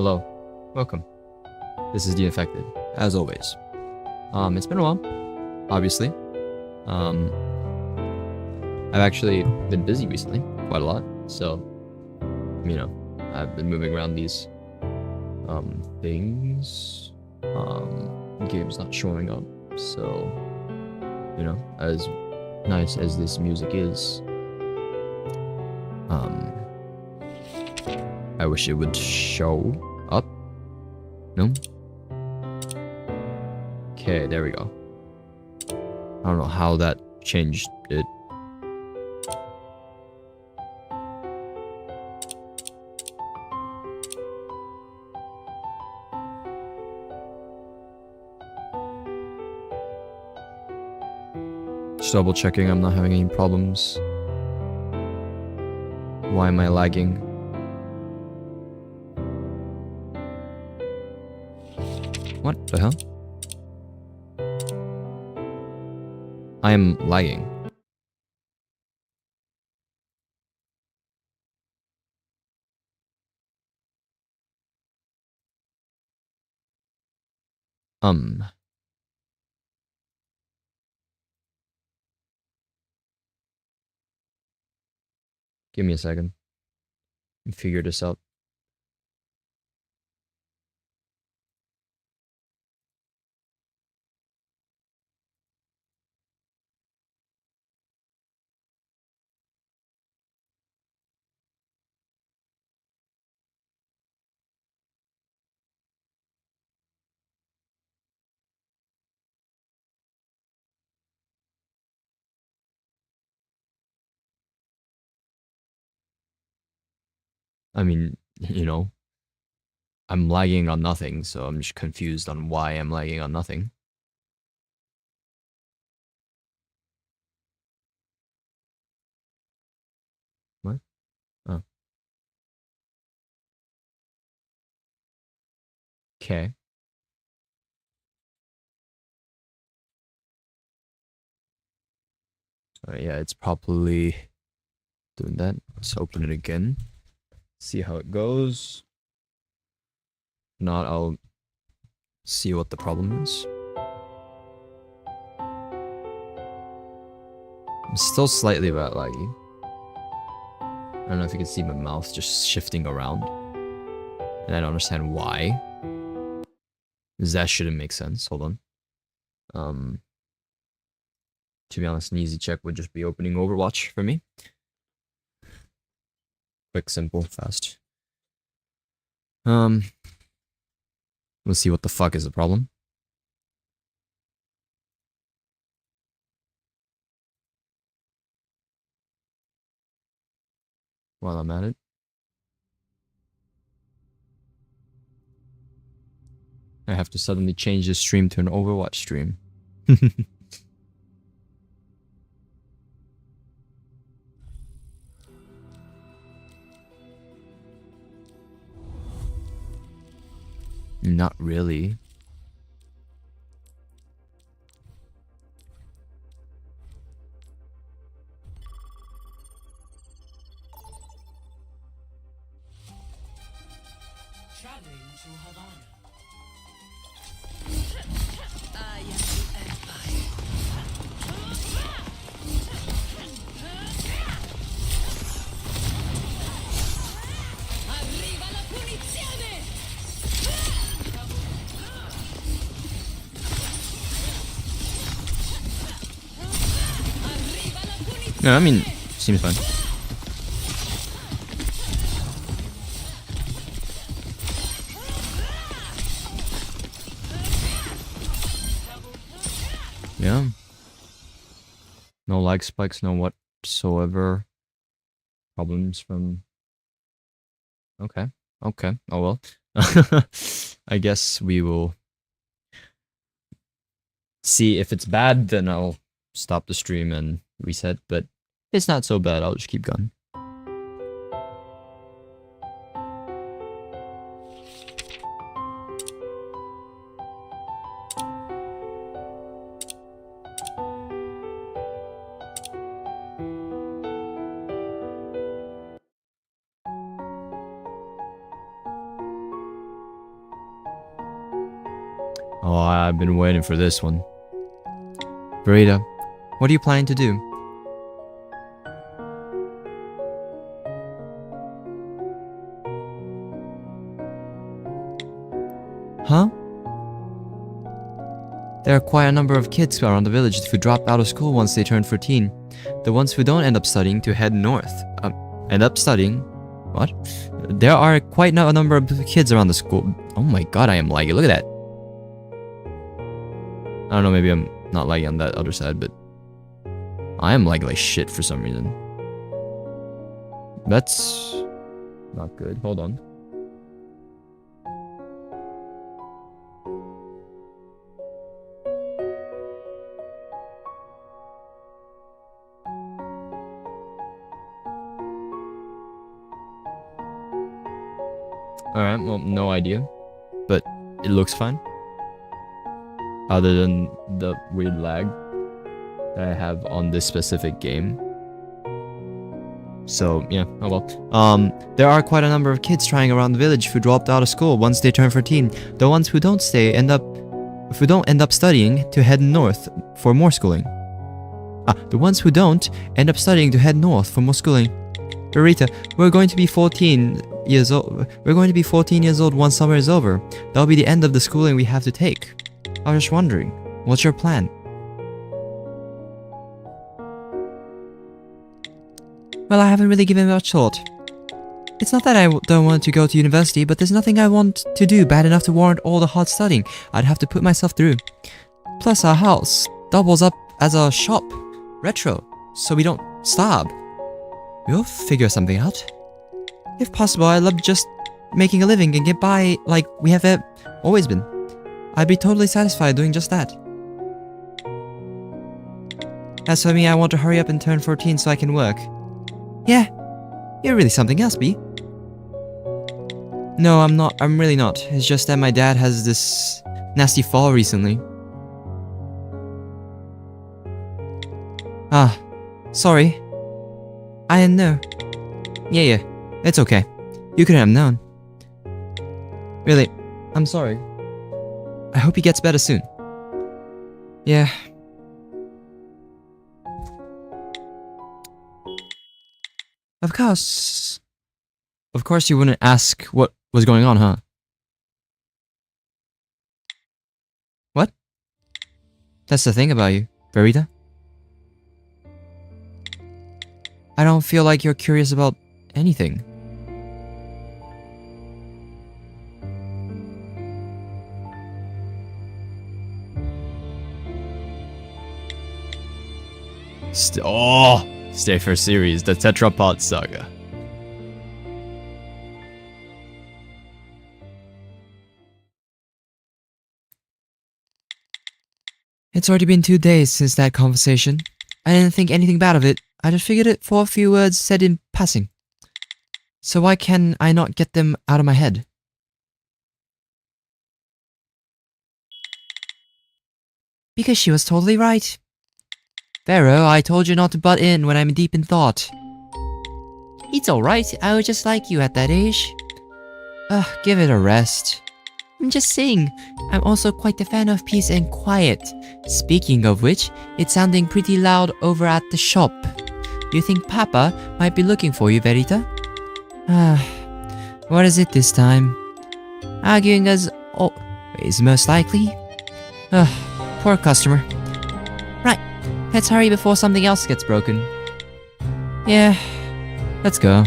Hello, welcome. This is The Infected, as always. It's been a while, obviously. Um, I've actually been busy recently, quite a lot. So, I've been moving around these things. Game's not showing up. So, as nice as this music is, I wish it would show up. No? Okay, there we go. I don't know how that changed it. Just double checking I'm not having any problems. Why am I lagging? What the hell? I am lagging. Give me a second. Figure this out. I mean, I'm lagging on nothing, so I'm just confused on why I'm lagging on nothing. What? Oh. Okay. Yeah, it's probably doing that. Let's open it again. See how it goes. If not, I'll see what the problem is. I'm still slightly about laggy. I don't know if you can see my mouth just shifting around. And I don't understand why. That shouldn't make sense. Hold on. To be honest, an easy check would just be opening Overwatch for me. Quick, simple, fast. Let's see what the fuck is the problem. While I'm at it. I have to suddenly change the stream to an Overwatch stream. Not really. Traveling to Havana. I am the Empire. Arriva la punizione! Arriva la punizione! No, I mean, seems fine. Yeah. No lag spikes, no whatsoever. Problems from... Okay. Okay. Oh well. I guess we will see if it's bad, then I'll stop the stream and reset, but it's not so bad, I'll just keep going. Oh, I've been waiting for this one. Verita, what are you planning to do? Huh? There are quite a number of kids around the village who drop out of school once they turn 14. The ones who don't end up studying to head north. End up studying? What? There are quite a number of kids around the school. Oh my god, I am laggy. Look at that. I don't know, maybe I'm not laggy on that other side, but I am laggy like shit for some reason. That's not good. Hold on. Alright, well, no idea. But it looks fine. Other than the weird lag that I have on this specific game. So, yeah, oh well. There are quite a number of kids trying around the village who dropped out of school once they turn 14. The ones who don't end up studying to head north for more schooling. The ones who don't end up studying to head north for more schooling. Verita, we're going to be 14 years old. We're going to be 14 years old once summer is over. That'll be the end of the schooling we have to take. I was just wondering, what's your plan? Well, I haven't really given much thought. It's not that I don't want to go to university, but there's nothing I want to do bad enough to warrant all the hard studying I'd have to put myself through. Plus, our house doubles up as a shop, retro, so we don't starve. We'll figure something out. If possible, I love just making a living and get by like we have always been. I'd be totally satisfied doing just that. As for me, I want to hurry up and turn 14 so I can work. Yeah, you're really something else, B. No, I'm not. I'm really not. It's just that my dad has this nasty fall recently. Sorry. I didn't know. Yeah, it's okay. You couldn't have known. Really, I'm sorry. I hope he gets better soon. Yeah. Of course. Of course you wouldn't ask what was going on, huh? What? That's the thing about you, Verita. I don't feel like you're curious about anything. Stay for series, the Tetrapod Saga. It's already been 2 days since that conversation. I didn't think anything bad of it. I just figured it for a few words said in passing. So why can I not get them out of my head? Because she was totally right. Vero, I told you not to butt in when I'm deep in thought. It's alright, I was just like you at that age. Give it a rest. I'm just saying, I'm also quite a fan of peace and quiet. Speaking of which, it's sounding pretty loud over at the shop. You think Papa might be looking for you, Verita? What is it this time? Arguing as always, most likely. Poor customer. Right, let's hurry before something else gets broken. Yeah, let's go.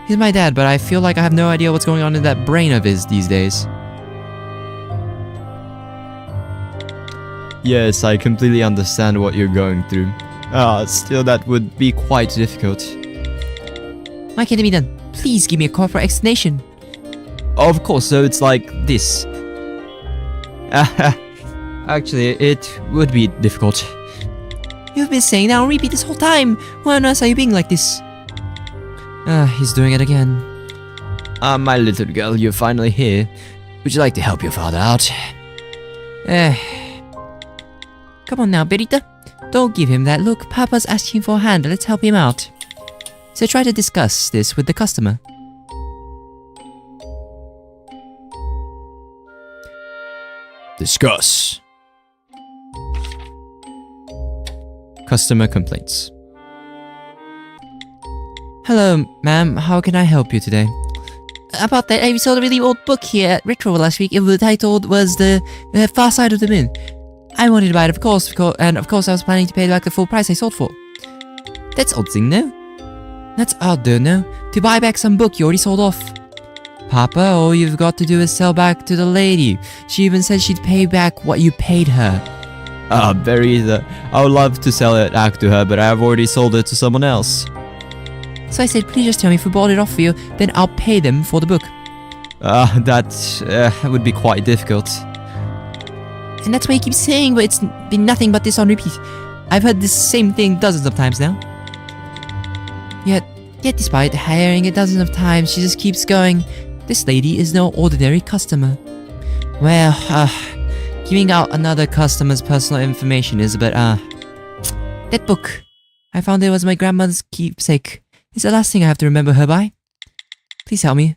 He's my dad, but I feel like I have no idea what's going on in that brain of his these days. Yes, I completely understand what you're going through. Still that would be quite difficult. Why can't it be done? Please give me a proper explanation. Of course, so it's like this. Actually, it would be difficult. You've been saying that on repeat this whole time. Why on earth are you being like this? He's doing it again. My little girl, you're finally here. Would you like to help your father out? Come on now, Verita. Don't give him that look. Papa's asking for a hand. Let's help him out. So try to discuss this with the customer. Discuss. Customer complaints. Hello, ma'am. How can I help you today? About that, I saw a really old book here at Retro last week. The title was The Far Side of the Moon. I wanted to buy it, of course, and of course I was planning to pay back the full price I sold for. That's odd thing, no? That's odd, though, no? To buy back some book you already sold off. Papa, all you've got to do is sell back to the lady. She even said she'd pay back what you paid her. Verita, I would love to sell it back to her, but I have already sold it to someone else. So I said, please just tell me if we bought it off for you, then I'll pay them for the book. That would be quite difficult. And that's what you keep saying, but it's been nothing but this on repeat. I've heard this same thing dozens of times now. Yet despite hearing it dozens of times, she just keeps going, this lady is no ordinary customer. Well, giving out another customer's personal information is a bit, that book. I found it was my grandmother's keepsake. It's the last thing I have to remember her by. Please help me.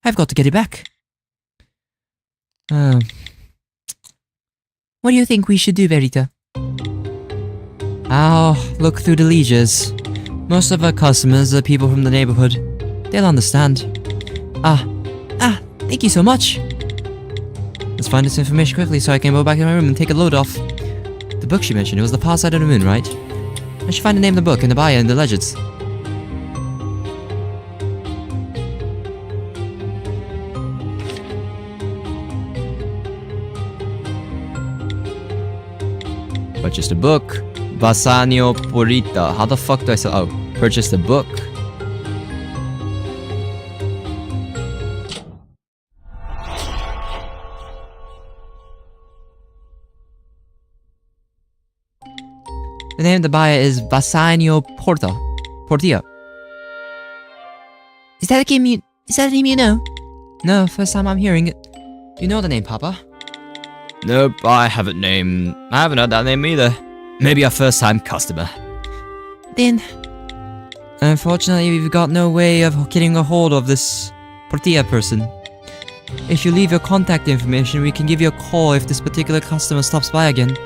I've got to get it back. What do you think we should do, Verita? I'll look through the ledgers. Most of our customers are people from the neighborhood. They'll understand. Thank you so much. Let's find this information quickly so I can go back to my room and take a load off. The book she mentioned, it was The Far Side of the Moon, right? I should find the name of the book in the bio and the legends. Purchased a book. Basanio Porita. How the fuck do I sell? Oh, purchased a book. The name of the buyer is Basanio Portia. Is that a name you know? No, first time I'm hearing it. You know the name, Papa? Nope, I haven't heard that name either. Maybe a first-time customer. Then, unfortunately, we've got no way of getting a hold of this Portia person. If you leave your contact information, we can give you a call if this particular customer stops by again.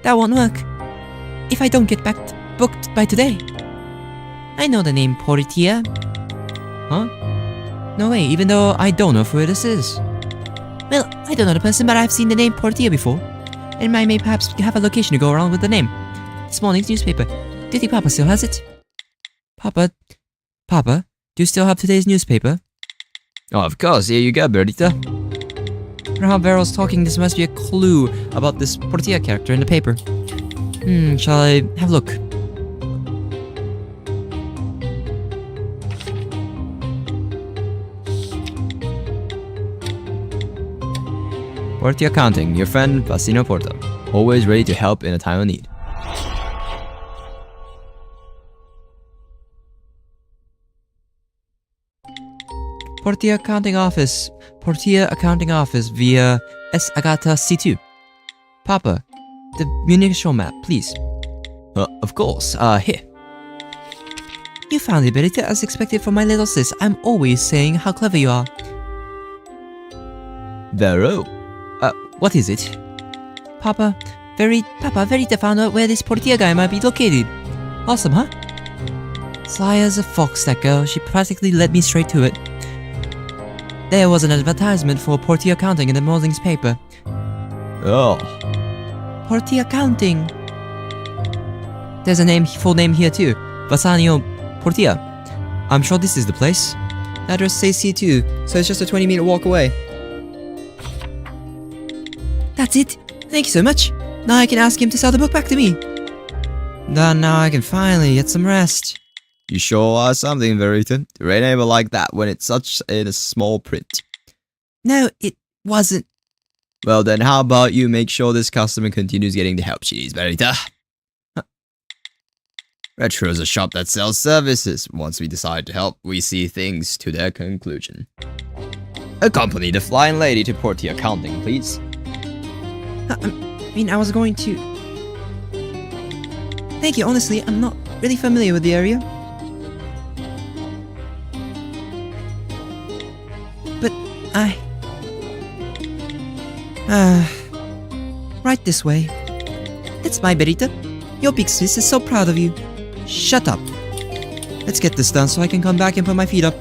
That won't work. If I don't get booked by today. I know the name Portia. Huh? No way, even though I don't know who this is. Well, I don't know the person, but I've seen the name Portia before. And I may perhaps have a location to go around with the name. This morning's newspaper. Do you think Papa still has it? Papa, do you still have today's newspaper? Oh, of course. Here you go, Bertita. From how Veryl's talking, this must be a clue about this Portia character in the paper. Shall I have a look? Portia Accounting, your friend Basino Porta. Always ready to help in a time of need. Portia Accounting Office via S. Agata C2. Papa, the munitional map, please. Of course. Here. You found it, Berita, as expected from my little sis. I'm always saying how clever you are. Vero. What is it? Papa, Verita found out where this Portia guy might be located. Awesome, huh? Sly as a fox, that girl. She practically led me straight to it. There was an advertisement for Portia Accounting in the morning's paper. Oh. Portia Accounting. There's a full name here too. Basanio Portia. I'm sure this is the place. Address says C2, so it's just a 20-minute walk away. That's it. Thank you so much. Now I can ask him to sell the book back to me. Now I can finally get some rest. You sure are something, Verita. To read a name like that when it's such in a small print. No, it wasn't. Well then, how about you make sure this customer continues getting the help she needs, Verita? Retro is a shop that sells services. Once we decide to help, we see things to their conclusion. Accompany the flying lady to Portia Accounting, please. I was going to... Thank you, honestly, I'm not really familiar with the area. But Right this way. It's my Berita. Your big sis is so proud of you. Shut up. Let's get this done so I can come back and put my feet up.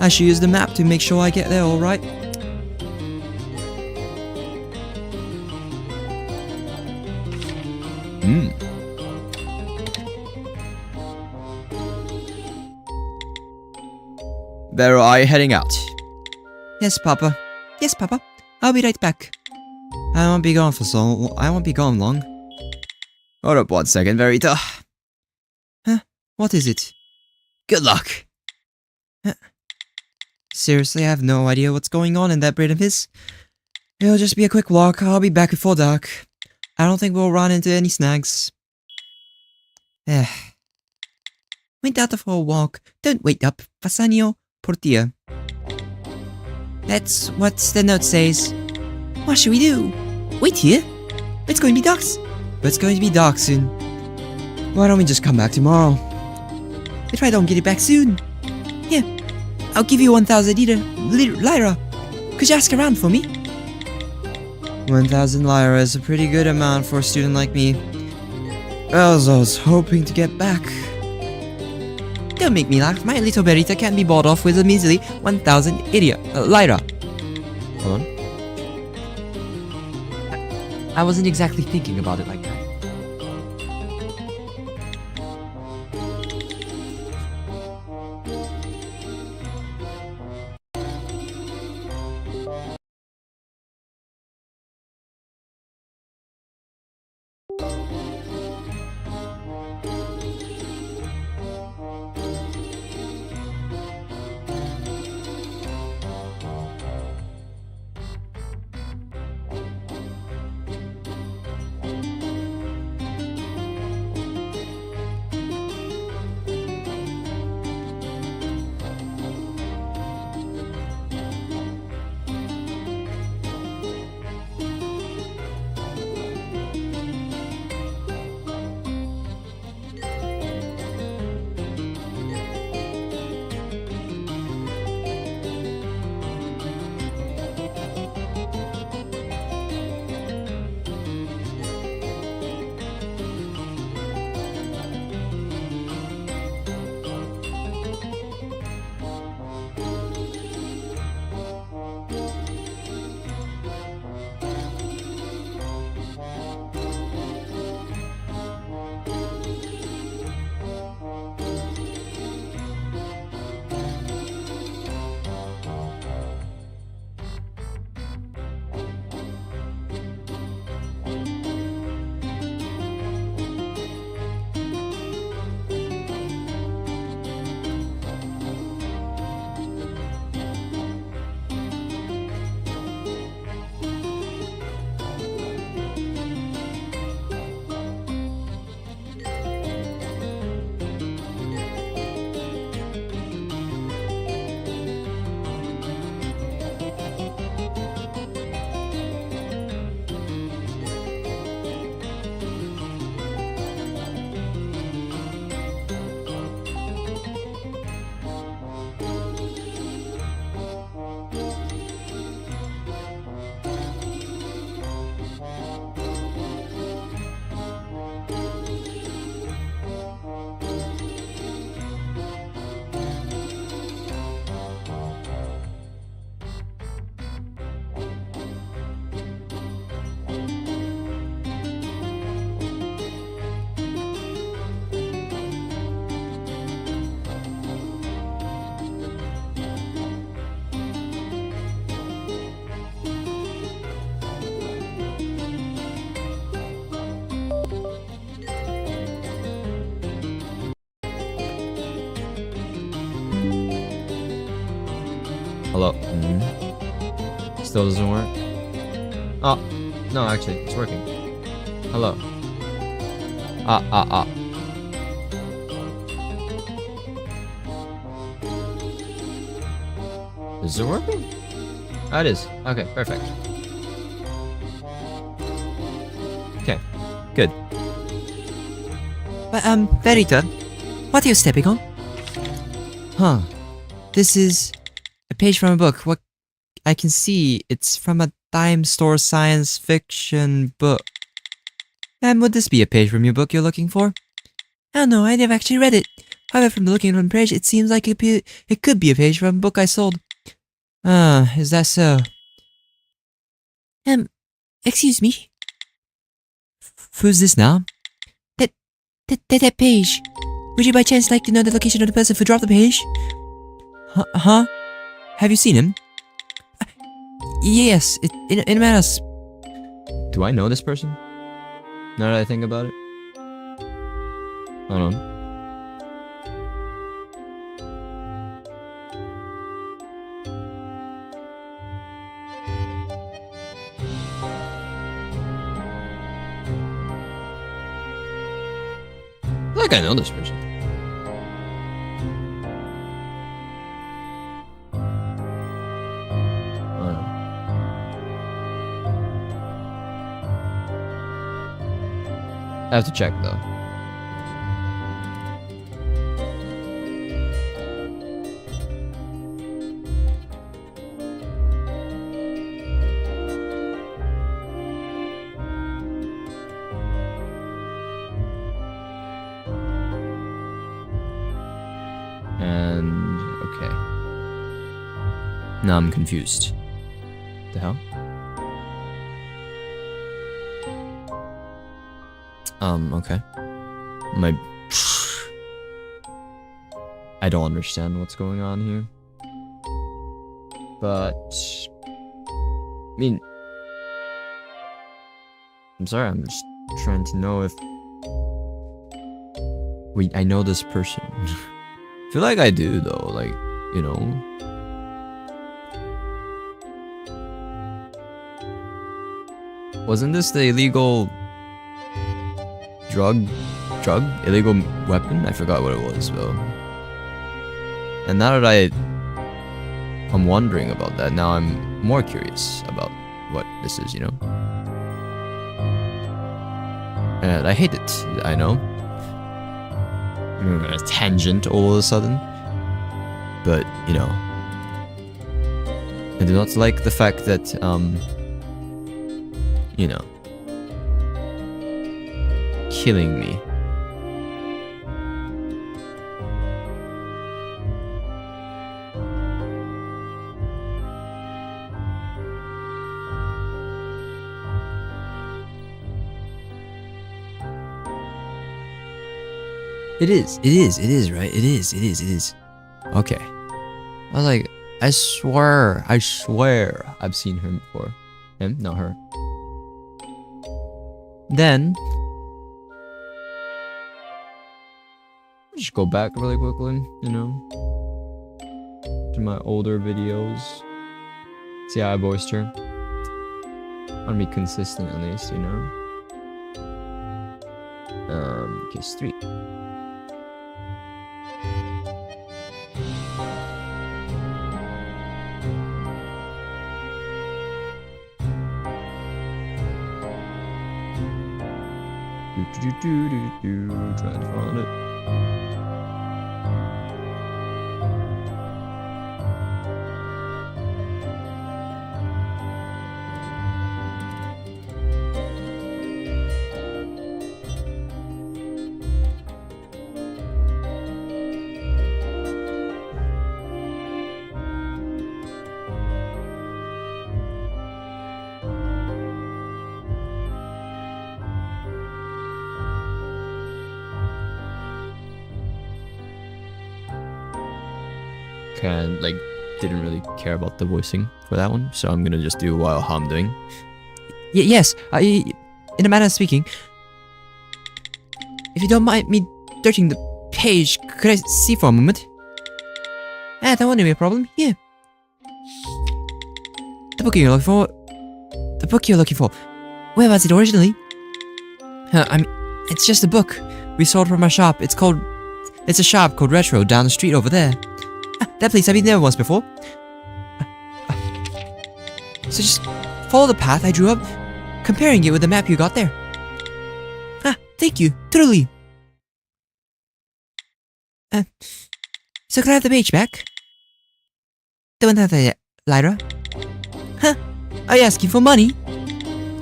I should use the map to make sure I get there, alright? Where are you heading out? Yes, Papa. Yes, Papa. I'll be right back. I won't be gone long. Hold up 1 second, Verita. Huh? What is it? Good luck. Seriously, I have no idea what's going on in that brain of his. It'll just be a quick walk. I'll be back before dark. I don't think we'll run into any snags. Went out for a walk. Don't wait up. Fasanio Portia. That's what the note says. What should we do? Wait here? It's going to be dark. But it's going to be dark soon. Why don't we just come back tomorrow? If I don't get it back soon. Here, I'll give you 1,000 lira. Could you ask around for me? 1,000 lira is a pretty good amount for a student like me. As I was hoping to get back. Don't make me laugh. My little Berita can't be bought off with a measly 1,000 lira. Hold on. I wasn't exactly thinking about it like that. Hello. Still doesn't work? Oh, no, actually, it's working. Hello. Is it working? Oh, it is. Okay, perfect. Okay, good. But, Verita, what are you stepping on? Huh. This is a page from a book. What I can see, it's from a dime store science fiction book. Would this be a page from your book you're looking for? Oh no, I never actually read it. However, from looking at the page, it seems like it could be a page from a book I sold. Is that so? Excuse me? Who's this now? That page. Would you by chance like to know the location of the person who dropped the page? Huh? Have you seen him? Yes, it matters. Do I know this person? Now that I think about it. Hold on. I feel like I know this person. I don't know. I have to check though. And okay. Now I'm confused. The hell? Okay. I don't understand what's going on here. But I mean, I'm sorry, I'm just trying to know if I know this person. I feel like I do though, like, you know. Wasn't this the illegal illegal weapon? I forgot what it was though. And now that I'm wondering about that, now I'm more curious about what this is, you know. And I hate it, I know. A tangent all of a sudden, but you know, I do not like the fact that you know, killing me. It is, right? It is. Okay. I was like, I swear I've seen him before. Him? Not her. Then just go back really quickly, you know, to my older videos. See how I voiced her. I wanna be consistent at least, you know. Kiss 3. Trying to find it. And like didn't really care about the voicing for that one, so I'm gonna just do while I'm doing. Yes, in a manner of speaking. If you don't mind me searching the page, could I see for a moment? That wouldn't be a problem. Here. The book you're looking for. Where was it originally? It's just a book we sold from our shop. It's a shop called Retro down the street over there. That place I've been there once before. So just follow the path I drew up, comparing it with the map you got there. Thank you, totally. So can I have the page back? The one that Lyra? Are you asking for money?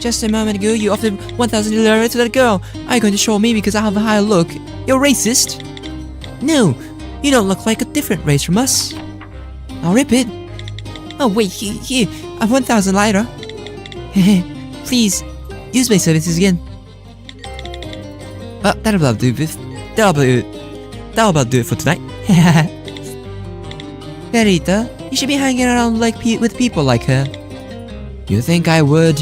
Just a moment ago, you offered 1,000 lira to that girl. Are you going to show me because I have a higher look? You're racist? No, you don't look like a different race from us. I'll rip it. Oh wait, here, I have 1,000 lira. Please, use my services again. Well, that'll about do it for tonight. Verita, you should be hanging around with people like her. You think I would?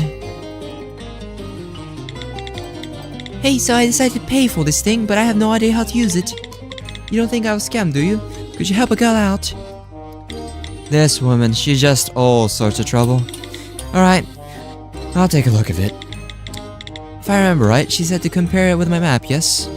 Hey, so I decided to pay for this thing, but I have no idea how to use it. You don't think I was scammed, do you? Could you help a girl out? This woman, she's just all sorts of trouble. Alright, I'll take a look at it. If I remember right, she said to compare it with my map, yes?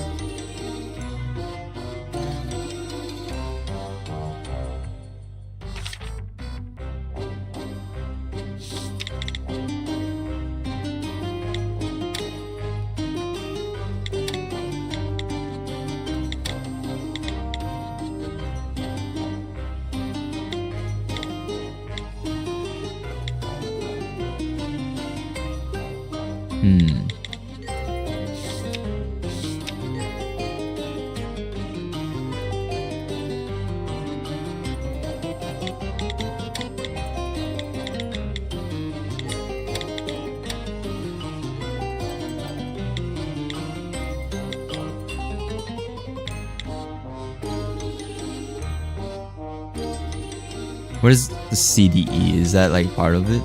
What is the CDE? Is that like part of it?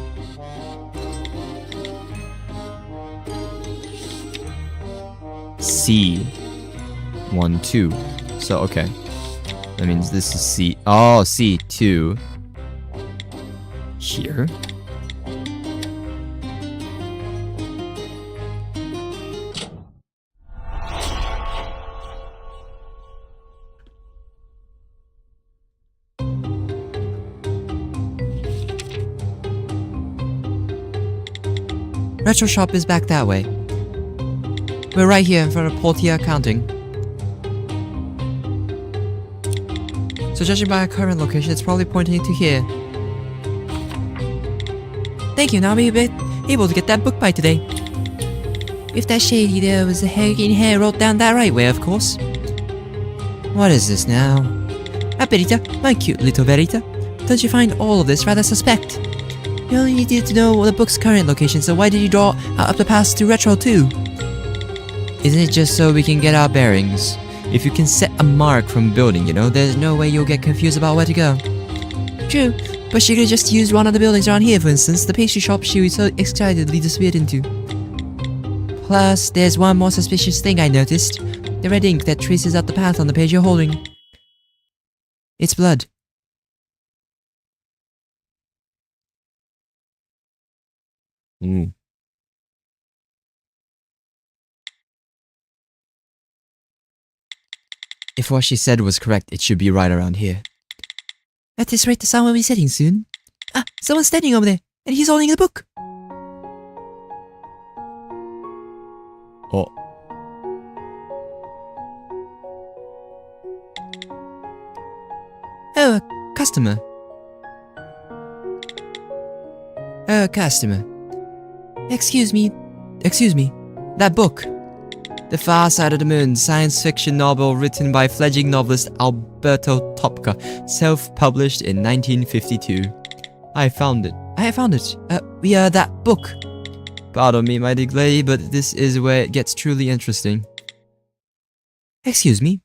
C 1 2. So okay. That means this is C. Oh, C2. Here. Retro shop is back that way. We're right here in front of Portia Accounting. So judging by our current location, it's probably pointing to here. Thank you, now we'll be able to get that book by today. If that shady there was a hurricane hair rolled down that right way, of course. What is this now? Ah, Verita, my cute little Verita. Don't you find all of this rather suspect? You only needed to know the book's current location, so why did you draw out up the path to Retro too? Isn't it just so we can get our bearings? If you can set a mark from building, you know, there's no way you'll get confused about where to go. True, but she could've just used one of the buildings around here, for instance, the pastry shop she so excitedly disappeared into. Plus, there's one more suspicious thing I noticed. The red ink that traces out the path on the page you're holding. It's blood. Mm. If what she said was correct, it should be right around here. At this rate, the sun will be setting soon. Ah, someone's standing over there, and he's holding the book. Oh. Oh, a customer. Oh, a customer. Excuse me. That book. The Far Side of the Moon, science fiction novel written by fledgling novelist Alberto Topka, self-published in 1952. I found it. That book. Pardon me, my dear lady, but this is where it gets truly interesting. Excuse me?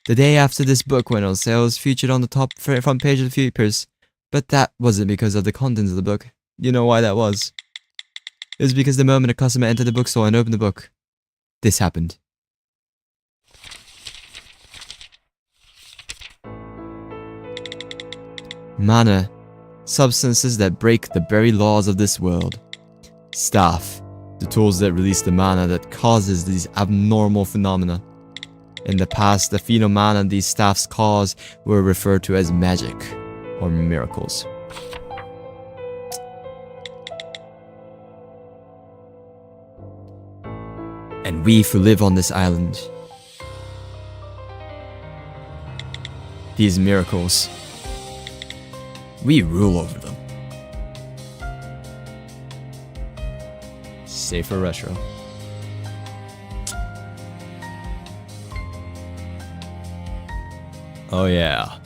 The day after this book went on sale, it was featured on the top front page of the papers. But that wasn't because of the contents of the book. You know why that was? It was because the moment a customer entered the bookstore and opened the book, this happened. Mana. Substances that break the very laws of this world. Staff. The tools that release the mana that causes these abnormal phenomena. In the past, the phenomena these staffs cause were referred to as magic or miracles. And we who live on this island, these miracles, we rule over them. save for retro. Oh yeah.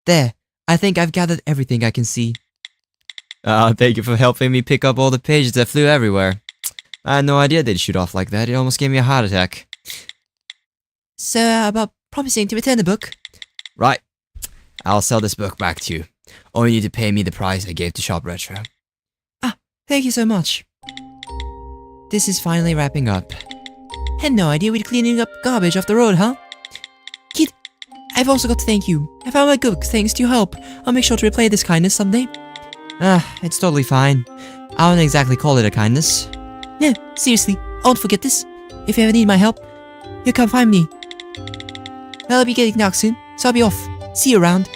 There. I think I've gathered everything I can see. Thank you for helping me pick up all the pages that flew everywhere. I had no idea they'd shoot off like that. It almost gave me a heart attack. So, about promising to return the book? Right. I'll sell this book back to you. Only need to pay me the price I gave to Shop Retro. Thank you so much. This is finally wrapping up. Had no idea we'd cleaning up garbage off the road, huh? Kid, I've also got to thank you. I found my book thanks to your help. I'll make sure to repay this kindness someday. It's totally fine. I wouldn't exactly call it a kindness. No, seriously, I won't forget this. If you ever need my help, you come find me. Well, I'll be getting dark soon, so I'll be off. See you around.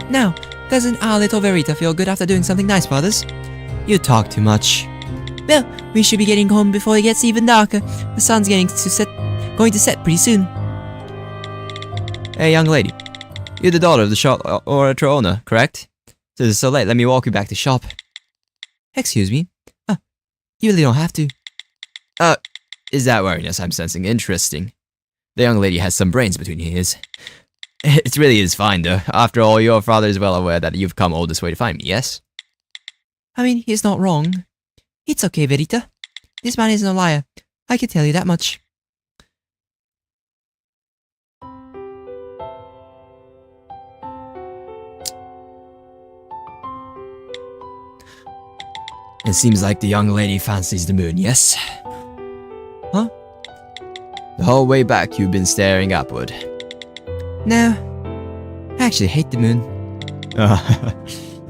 Now, doesn't our little Verita feel good after doing something nice for others? You talk too much. Well, we should be getting home before it gets even darker. The sun's going to set pretty soon. Hey, young lady. You're the daughter of the shop or retro owner, correct? Since it's so late, let me walk you back to shop. Excuse me? You really don't have to. Is that wariness I'm sensing? Interesting. The young lady has some brains between her ears. It really is fine, though. After all, your father is well aware that you've come all this way to find me, yes? I mean, he's not wrong. It's okay, Verita. This man isn't a liar. I can tell you that much. It seems like the young lady fancies the moon, yes? Huh? The whole way back, you've been staring upward. No. I actually hate the moon.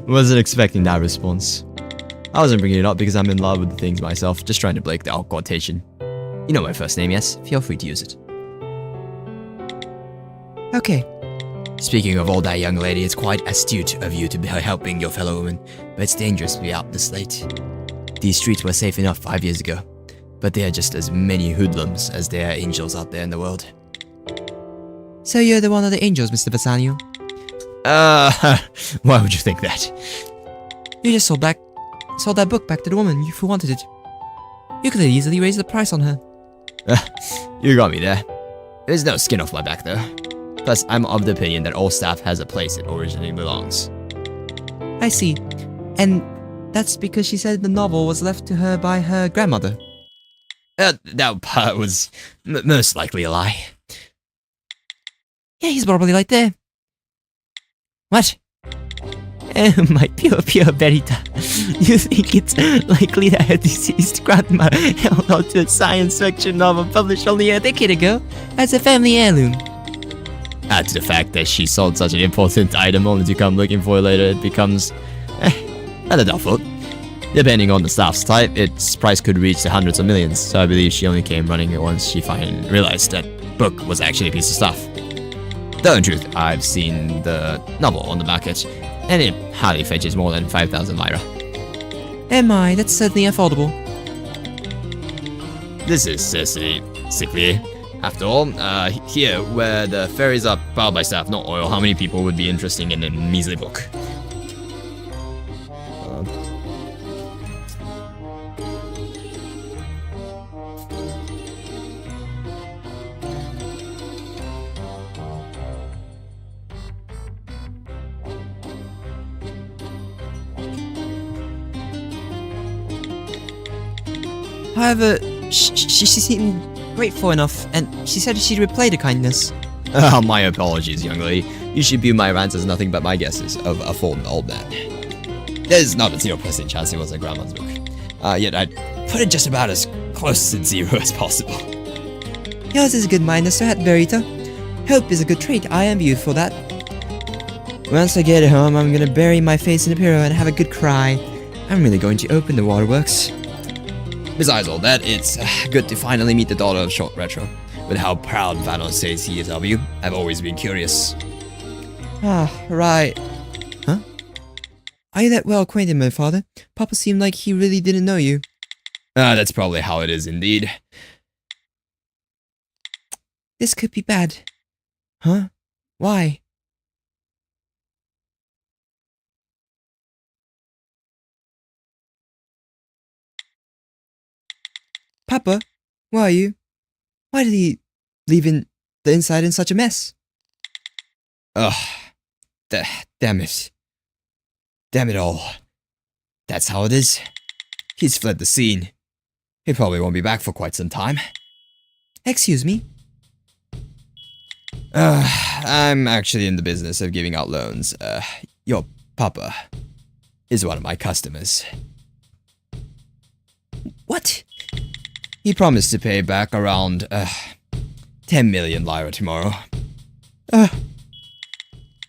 Wasn't expecting that response. I wasn't bringing it up because I'm in love with the things myself, just trying to break the out quotation. You know my first name, yes? Feel free to use it. Okay. Speaking of all that, young lady, it's quite astute of you to be helping your fellow woman, but it's dangerous to be out this late. These streets were safe enough 5 years ago, but there are just as many hoodlums as there are angels out there in the world. So you're the one of the angels, Mr. Bassanio? Why would you think that? You just sold that book back to the woman who wanted it. You could have easily raised the price on her. You got me there. There's no skin off my back, though. Plus, I'm of the opinion that all staff has a place it originally belongs. I see. And that's because she said the novel was left to her by her grandmother. That part was most likely a lie. Yeah, he's probably right there. What? Oh, my pure Verita. You think it's likely that her deceased grandma held on to a science fiction novel published only a decade ago as a family heirloom? Add to the fact that she sold such an important item only to come looking for it later, it becomes rather doubtful. Depending on the staff's type, its price could reach the hundreds of millions, so I believe she only came running it once she finally realized that book was actually a piece of stuff. Though in truth, I've seen the novel on the market, and it hardly fetches more than 5,000 Lyra. Oh my, that's certainly affordable. This is sickly. After all, here, where the ferries are powered by staff, not oil, how many people would be interested in a measly book? However, she seemed grateful enough, and she said she'd repay the kindness. My apologies, young lady. You should view my rants as nothing but my guesses of a fallen old man. There's not a 0% chance it was a grandma's book. Yet I'd put it just about as close to zero as possible. Yours is a good mind, Mr. Hat Verita. Hope is a good trait. I envy you for that. Once I get home, I'm gonna bury my face in a pillow and have a good cry. I'm really going to open the waterworks. Besides all that, it's good to finally meet the daughter of Shop Retro. With how proud Vano says he is of you, I've always been curious. Ah, right. Huh? Are you that well acquainted, my father? Papa seemed like he really didn't know you. That's probably how it is indeed. This could be bad. Huh? Why? Papa, where are you? Why did he leave the inside in such a mess? Ugh. Damn it. Damn it all. That's how it is. He's fled the scene. He probably won't be back for quite some time. Excuse me? I'm actually in the business of giving out loans. Your papa is one of my customers. What? He promised to pay back around, 10 million lira tomorrow.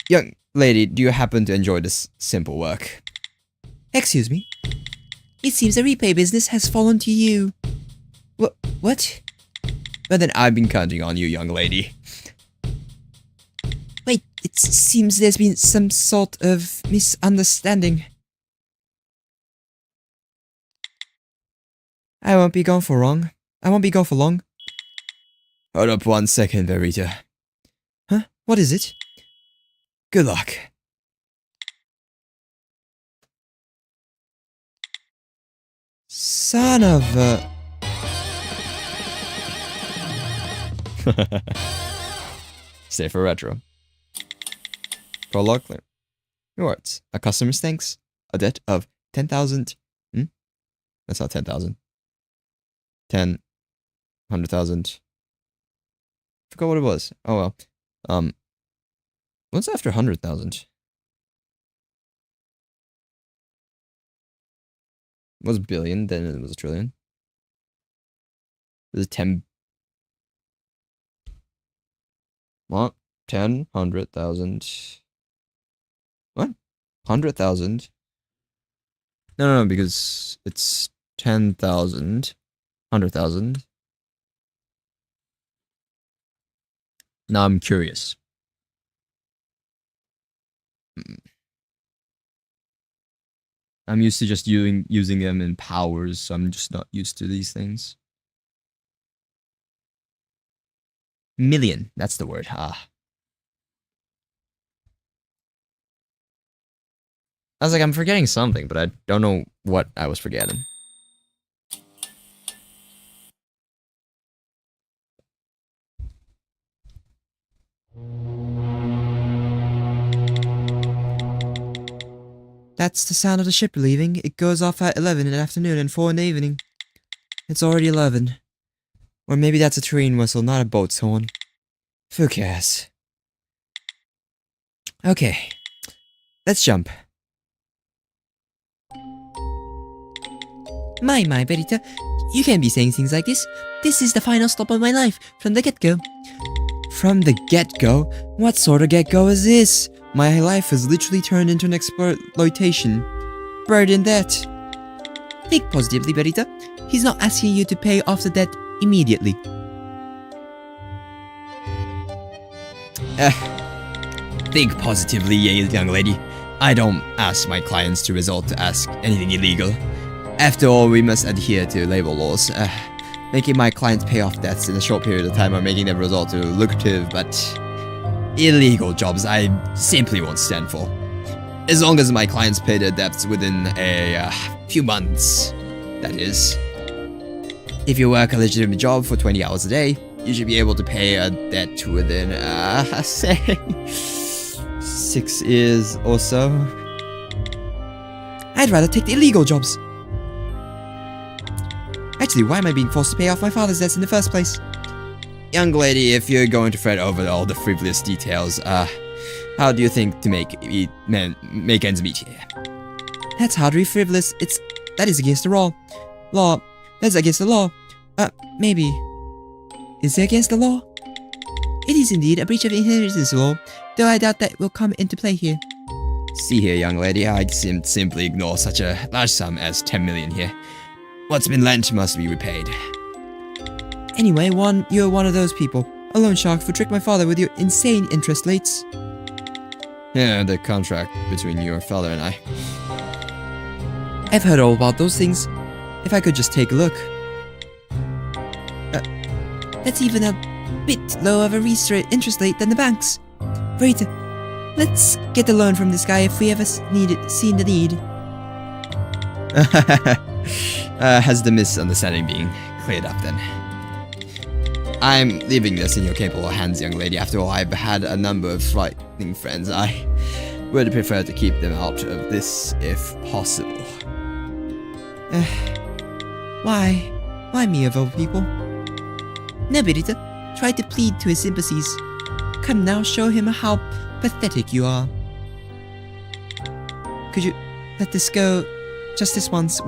Young lady, do you happen to enjoy this simple work? Excuse me? It seems the repay business has fallen to you. What? Well then, I've been counting on you, young lady. Wait, it seems there's been some sort of misunderstanding. I won't be gone for long. Hold up 1 second, Verita. Huh? What is it? Good luck. Son of a... Stay for retro. Prologue clear. Rewards. A customer's thanks. A debt of 10,000. That's not 10,000. 10. 100,000. Forgot what it was. Oh well. What's after 100,000? It was a billion, then it was a trillion. It was 10. What? 10, 100,000. What? 100,000? No, because it's 10,000. 100,000. Now I'm curious. I'm used to just using them in powers, so I'm just not used to these things. Million, that's the word. I was like, I'm forgetting something, but I don't know what I was forgetting. That's the sound of the ship leaving. It goes off at 11 in the afternoon and 4 in the evening. It's already 11. Or maybe that's a train whistle, not a boat's horn. Who cares? Okay. Let's jump. My, Berita. You can't be saying things like this. This is the final stop of my life, from the get-go. From the get-go? What sort of get-go is this? My life has literally turned into an exploitation. Burden debt. Think positively, Berita. He's not asking you to pay off the debt immediately. Think positively, young lady. I don't ask my clients to resort to ask anything illegal. After all, we must adhere to labor laws. Making my clients pay off debts in a short period of time or making them resort to lucrative but illegal jobs I simply won't stand for. As long as my clients pay their debts within a few months, that is. If you work a legitimate job for 20 hours a day, you should be able to pay a debt within, say, 6 years or so. I'd rather take the illegal jobs. Actually, why am I being forced to pay off my father's debts in the first place? Young lady, if you're going to fret over all the frivolous details, how do you think to make ends meet here? That's hardly frivolous. That is against the law. That's against the law. Maybe. Is it against the law? It is indeed a breach of inheritance law, though I doubt that will come into play here. See here, young lady, I'd simply ignore such a large sum as 10 million here. What's been lent must be repaid. Anyway, you're one of those people. A loan shark who tricked my father with your insane interest rates. Yeah, the contract between your father and I. I've heard all about those things. If I could just take a look. That's even a bit low of a interest rate than the banks. Verita, let's get a loan from this guy if we ever seen the need. Has the misunderstanding been cleared up then? I'm leaving this in your capable hands, young lady. After all, I've had a number of frightening friends. I would prefer to keep them out of this if possible. Why? Why me of all people? No, Verita, try to plead to his sympathies. Come now, show him how pathetic you are. Could you let this go just this once?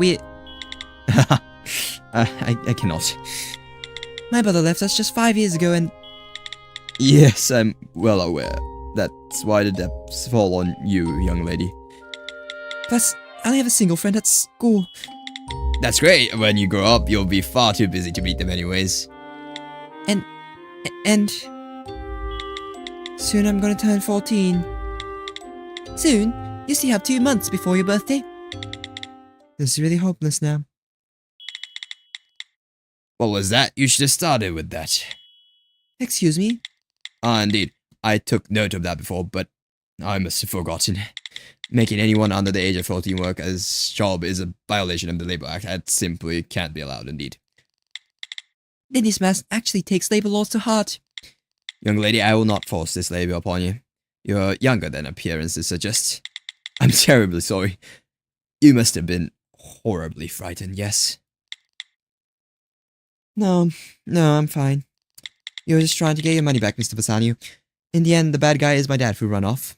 I cannot. My brother left us just 5 years ago and... Yes, I'm well aware. That's why the debts fall on you, young lady. Plus, I only have a single friend at school. That's great. When you grow up, you'll be far too busy to meet them anyways. And... soon I'm gonna turn 14. Soon? You still have 2 months before your birthday. This is really hopeless now. What was that? You should have started with that. Excuse me? Ah, indeed. I took note of that before, but I must have forgotten. Making anyone under the age of 14 work as job is a violation of the Labor Act. That simply can't be allowed, indeed. Then this man actually takes labor laws to heart. Young lady, I will not force this labor upon you. You're younger than appearances suggest. I'm terribly sorry. You must have been horribly frightened, yes? No, I'm fine. You're just trying to get your money back, Mr. Bassanio. In the end, the bad guy is my dad who ran off.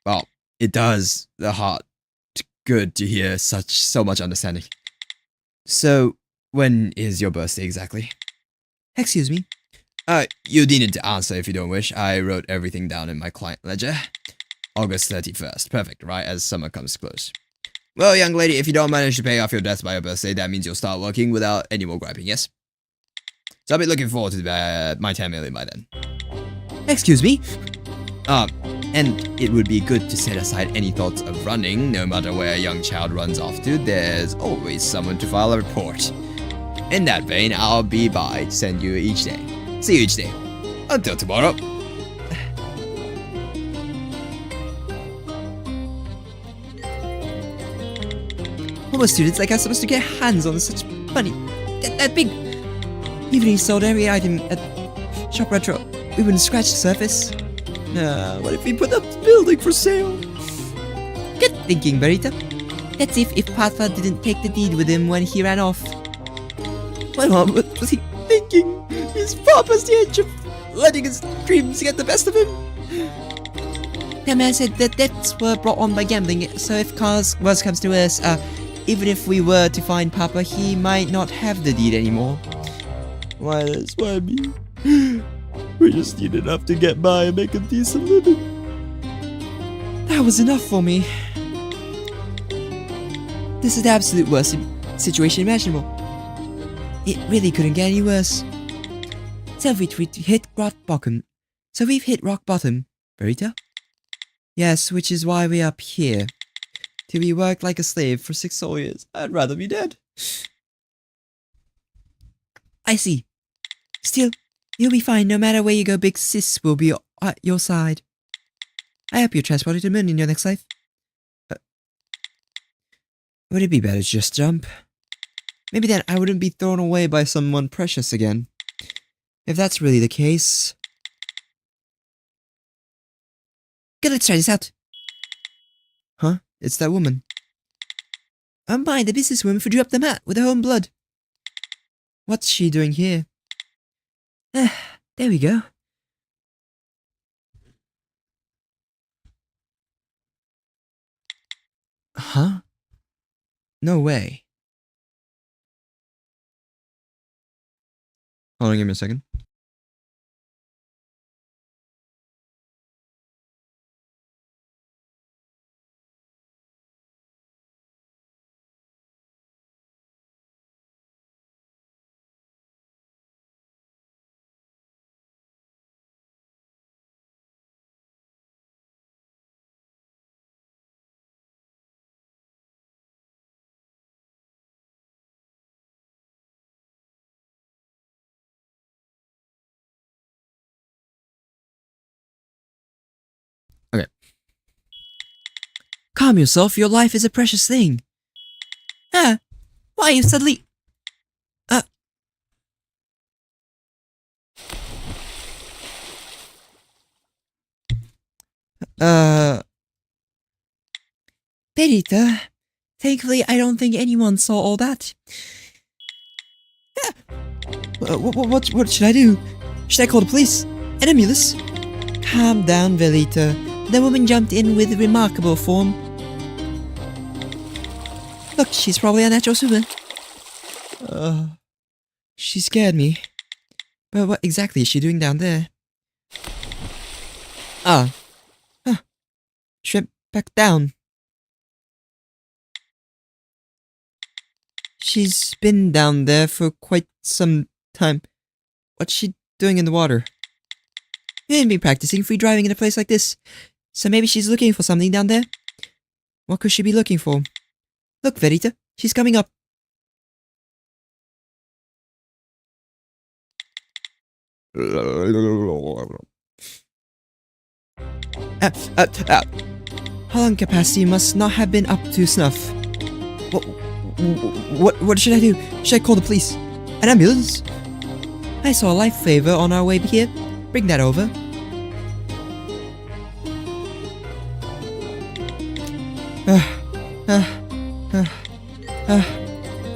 Well, it does the heart good to hear so much understanding. So, when is your birthday exactly? Excuse me? You needn't to answer if you don't wish. I wrote everything down in my client ledger. August 31st. Perfect, right as summer comes close. Well, young lady, if you don't manage to pay off your debts by your birthday, that means you'll start working without any more griping, yes? So I'll be looking forward to my 10 million by then. Excuse me? And it would be good to set aside any thoughts of running. No matter where a young child runs off to, there's always someone to file a report. In that vein, I'll be by to send you each day. See you each day. Until tomorrow. Homo students like us supposed to get hands on such money. That big. Even if he sold every item at Shop Retro, we wouldn't scratch the surface. What if we put up the building for sale? Good thinking, Verita. Let's see if Papa didn't take the deed with him when he ran off. What was he thinking? His Papa's the edge of letting his dreams get the best of him. That man said that debts were brought on by gambling, so if worse comes to worse, even if we were to find Papa, he might not have the deed anymore. Why, that's why me. We just need enough to get by and make a decent living. That was enough for me. This is the absolute worst situation imaginable. It really couldn't get any worse. So we've hit rock bottom. Verita? Yes, which is why we're up here. Till we worked like a slave for 6 whole years. I'd rather be dead. I see. Still, you'll be fine no matter where you go. Big Sis will be at your side. I hope you're transported to the moon in your next life. Would it be better to just jump? Maybe then I wouldn't be thrown away by someone precious again. If that's really the case... Good, let's try this out. Huh? It's that woman. Oh my, the businesswoman who drew up the mat with her own blood. What's she doing here? There we go. Huh? No way. Hold on, give me a second. Calm yourself, your life is a precious thing. Ah, why are you suddenly... Perita, thankfully I don't think anyone saw all that. What should I do? Should I call the police? An ambulance? Calm down, Velita. The woman jumped in with remarkable form. Look, she's probably a natural swimmer. She scared me. But what exactly is she doing down there? She went back down. She's been down there for quite some time. What's she doing in the water? You ain't been practicing free driving in a place like this. So maybe she's looking for something down there? What could she be looking for? Look, Verita, she's coming up. Her lung capacity must not have been up to snuff. What should I do? Should I call the police? An ambulance? I saw a lifesaver on our way here. Bring that over.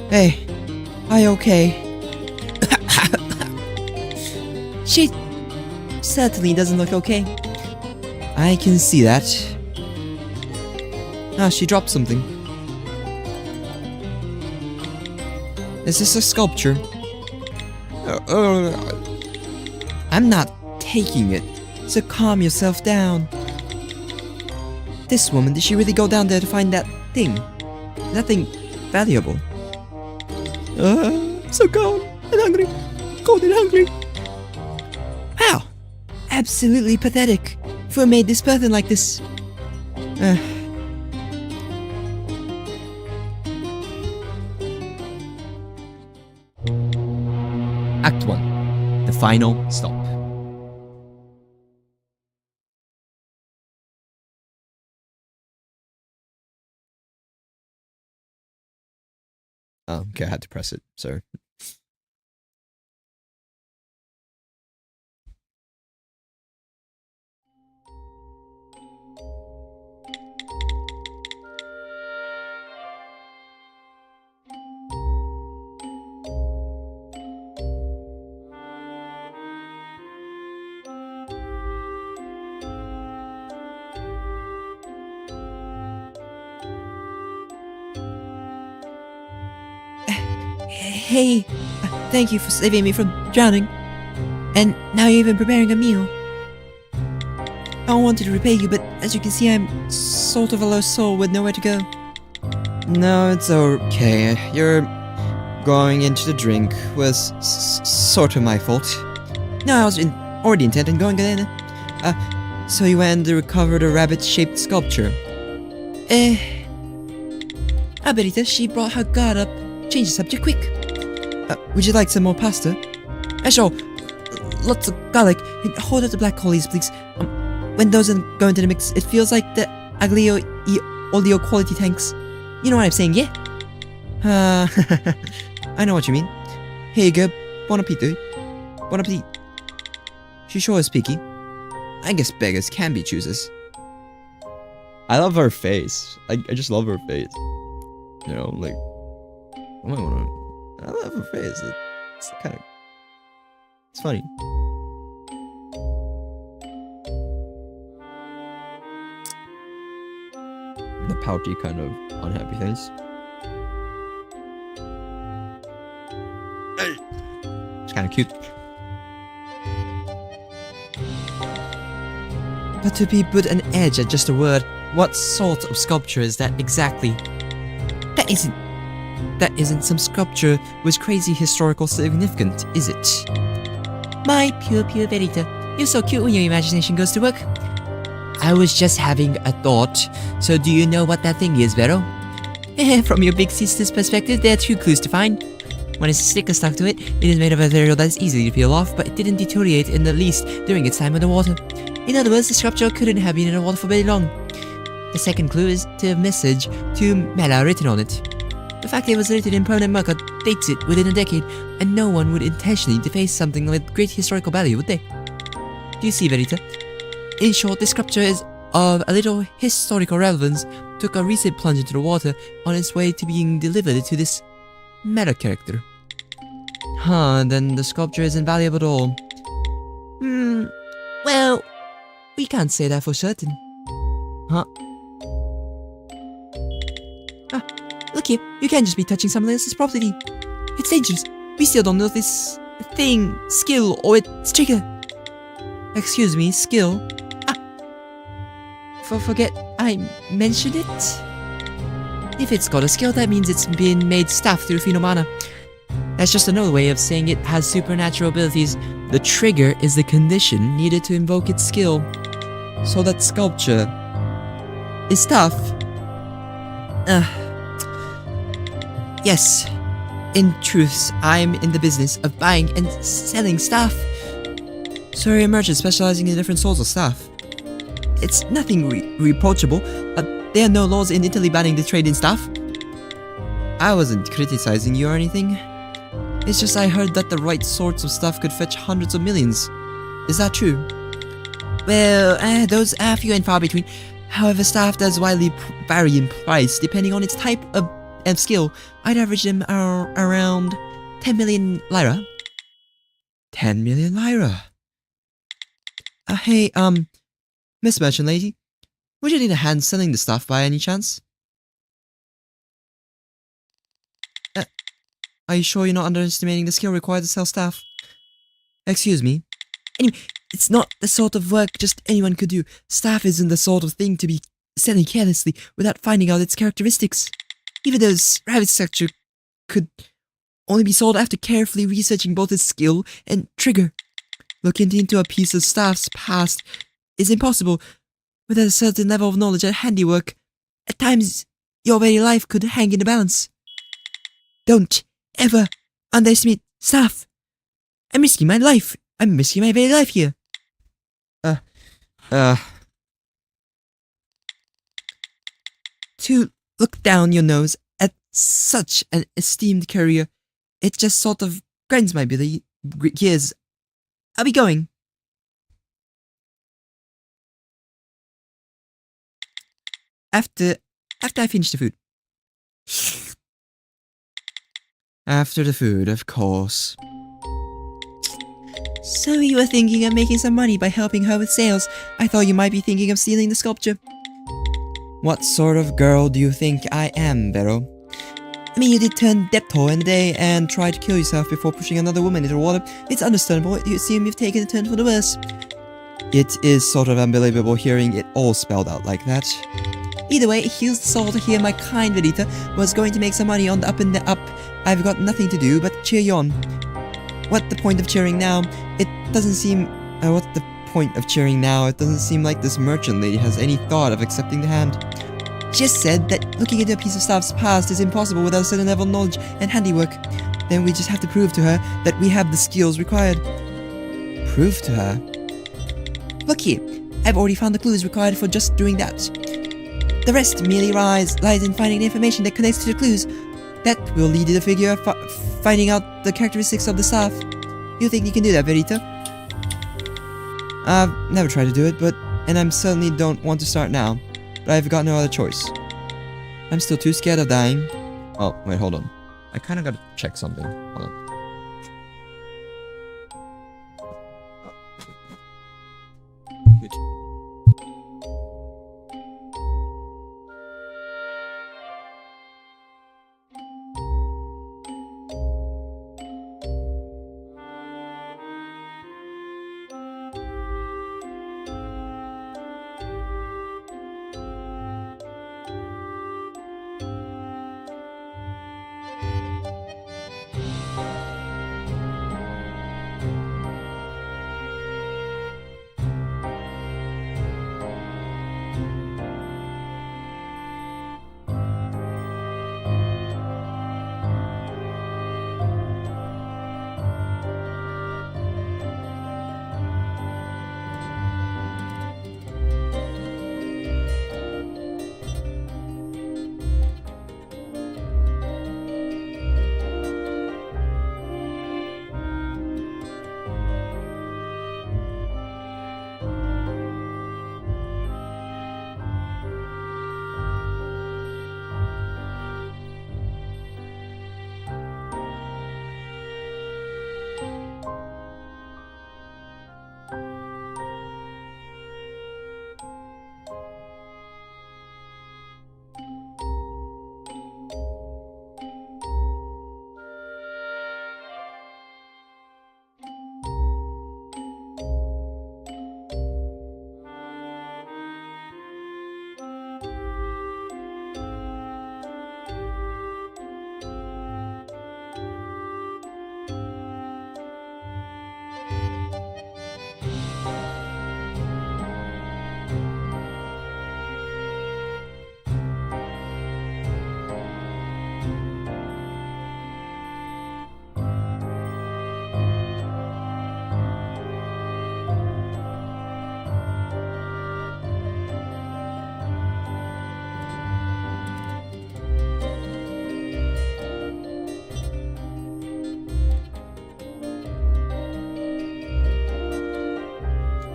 Hey, are you okay? She certainly doesn't look okay. I can see that. She dropped something. Is this a sculpture? I'm not taking it, so calm yourself down. This woman, did she really go down there to find that thing? Nothing valuable. So cold and hungry. Cold and hungry. Wow! Absolutely pathetic. Who made this person like this? Act 1. The final stop. Oh, okay, I had to press it, sorry. Hey, thank you for saving me from drowning. And now you're even preparing a meal. I wanted to repay you, but as you can see, I'm sort of a lost soul with nowhere to go. No, it's okay. Your going into the drink was sort of my fault. No, I was already intent on going in. So you went to recover the rabbit-shaped sculpture. Aberita, she brought her guard up. Change the subject quick. Would you like some more pasta? Sure. Lots of garlic. And hold up the black olives, please. When those go into the mix, it feels like the aglio e olio quality tanks. You know what I'm saying, yeah? I know what you mean. Here you go. Bon appetit. Bon appetit. She sure is picky. I guess beggars can be choosers. I love her face. I just love her face. You know, like... I love her face. It's kind of... It's funny. The pouty kind of unhappy face. It's kind of cute. But to be put an edge at just a word, what sort of sculpture is that exactly? That isn't some sculpture with crazy historical significance, is it? My pure Verita, you're so cute when your imagination goes to work. I was just having a thought. So do you know what that thing is, Vero? From your big sister's perspective, there are two clues to find. One is a sticker stuck to it. It is made of a material that is easy to peel off, but it didn't deteriorate in the least during its time in the water. In other words, the sculpture couldn't have been in the water for very long. The second clue is to a message to Mela written on it. The fact it was written in permanent marker dates it within a decade, and no one would intentionally deface something with great historical value, would they? Do you see, Verita? In short, this sculpture is of a little historical relevance, took a recent plunge into the water on its way to being delivered to this meta character. Huh, then the sculpture is invaluable at all. Well, we can't say that for certain. Huh? Look here, you can't just be touching someone else's property. It's dangerous. We still don't know if this thing, skill, or its trigger. Excuse me, skill? Forget I mentioned it? If it's got a skill, that means it's been made staff through Phenomana. That's just another way of saying it has supernatural abilities. The trigger is the condition needed to invoke its skill. So that sculpture is stuff. Yes. In truth, I'm in the business of buying and selling stuff. So you're a merchant specializing in different sorts of stuff. It's nothing reproachable, but there are no laws in Italy banning the trade in stuff. I wasn't criticizing you or anything. It's just I heard that the right sorts of stuff could fetch hundreds of millions. Is that true? Well, those are few and far between. However, stuff does widely vary in price depending on its type of skill. I'd average them around 10 million lira. 10 million lira? Hey, Miss Merchant Lady, would you need a hand selling the stuff by any chance? Are you sure you're not underestimating the skill required to sell stuff? Excuse me. Anyway, it's not the sort of work just anyone could do. Staff isn't the sort of thing to be selling carelessly without finding out its characteristics. Even those rabbit structure could only be sold after carefully researching both its skill and trigger. Looking into a piece of staff's past is impossible without a certain level of knowledge and handiwork. At times, your very life could hang in the balance. Don't ever underestimate staff. I'm risking my life. I'm risking my very life here. To look down your nose at such an esteemed career, it just sort of grinds my gears. I'll be going. After I finish the food. After the food, of course. So you were thinking of making some money by helping her with sales. I thought you might be thinking of stealing the sculpture. What sort of girl do you think I am, Vero? I mean, you did turn debtor in the day and try to kill yourself before pushing another woman into the water. It's understandable. You assume you've taken a turn for the worse. It is sort of unbelievable hearing it all spelled out like that. Either way, it heals the soul to hear my kind Verita was going to make some money on the up and the up. I've got nothing to do but cheer you on. What the point of cheering now? It doesn't seem... what's the point of cheering now? It doesn't seem like this merchant lady has any thought of accepting the hand. She just said that looking into a piece of stuff's past is impossible without a certain level of knowledge and handiwork. Then we just have to prove to her that we have the skills required. Prove to her? Look here, I've already found the clues required for just doing that. The rest merely lies in finding the information that connects to the clues. That will lead to the figure of finding out the characteristics of the staff. You think you can do that, Verita? I've never tried to do it, and I certainly don't want to start now. But I've got no other choice. I'm still too scared of dying. Oh, wait, hold on. I kinda gotta check something. Hold on. Good.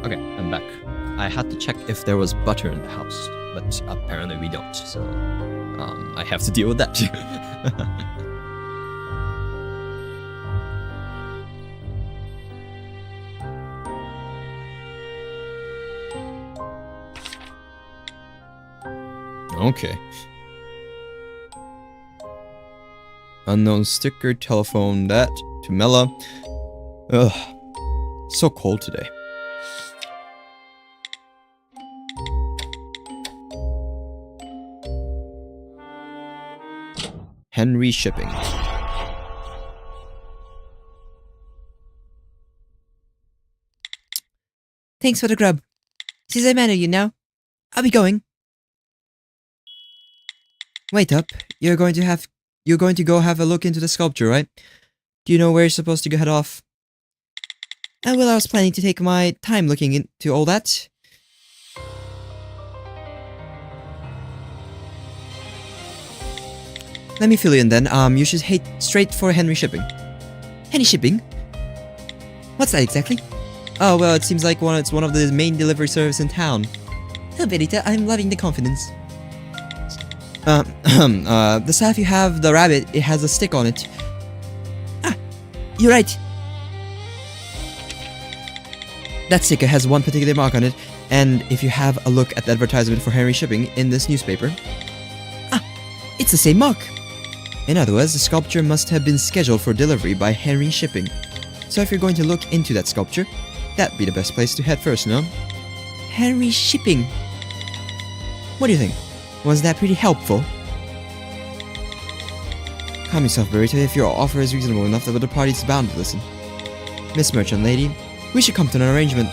Okay, I'm back. I had to check if there was butter in the house, but apparently we don't, so I have to deal with that. Okay. Unknown sticker, telephone that to Mela. Ugh. So cold today. Henry Shipping. Thanks for the grub. Since I manner you now, I'll be going. Wait up. You're going to go have a look into the sculpture, right? Do you know where you're supposed to go head off? Well, I was planning to take my time looking into all that. Let me fill you in then. You should head straight for Henry Shipping. Henry Shipping? What's that exactly? Oh, well, it seems like it's one of the main delivery service in town. Oh, Verita, I'm loving the confidence. The staff you have, the rabbit, it has a stick on it. Ah, you're right. That sticker has one particular mark on it, and if you have a look at the advertisement for Henry Shipping in this newspaper... Ah, it's the same mark. In other words, the sculpture must have been scheduled for delivery by Henry Shipping. So if you're going to look into that sculpture, that'd be the best place to head first, no? Henry Shipping. What do you think? Was that pretty helpful? Calm yourself, Burrito. If your offer is reasonable enough, the party's bound to listen. Miss Merchant Lady, we should come to an arrangement.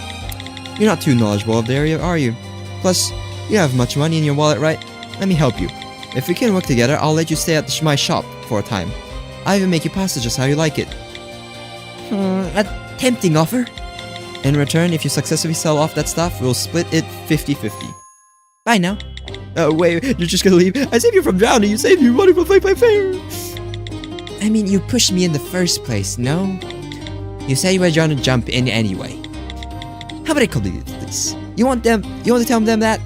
You're not too knowledgeable of the area, are you? Plus, you don't have much money in your wallet, right? Let me help you. If we can work together, I'll let you stay at my shop for a time. I'll even make you pasta just how you like it. A tempting offer. In return, if you successfully sell off that stuff, we'll split it 50-50. Bye now. Oh, wait, you're just gonna leave? I saved you from drowning, you saved me money from my fare. I mean, you pushed me in the first place, no? You said you were trying to jump in anyway. How about I call you this? You want to tell them that?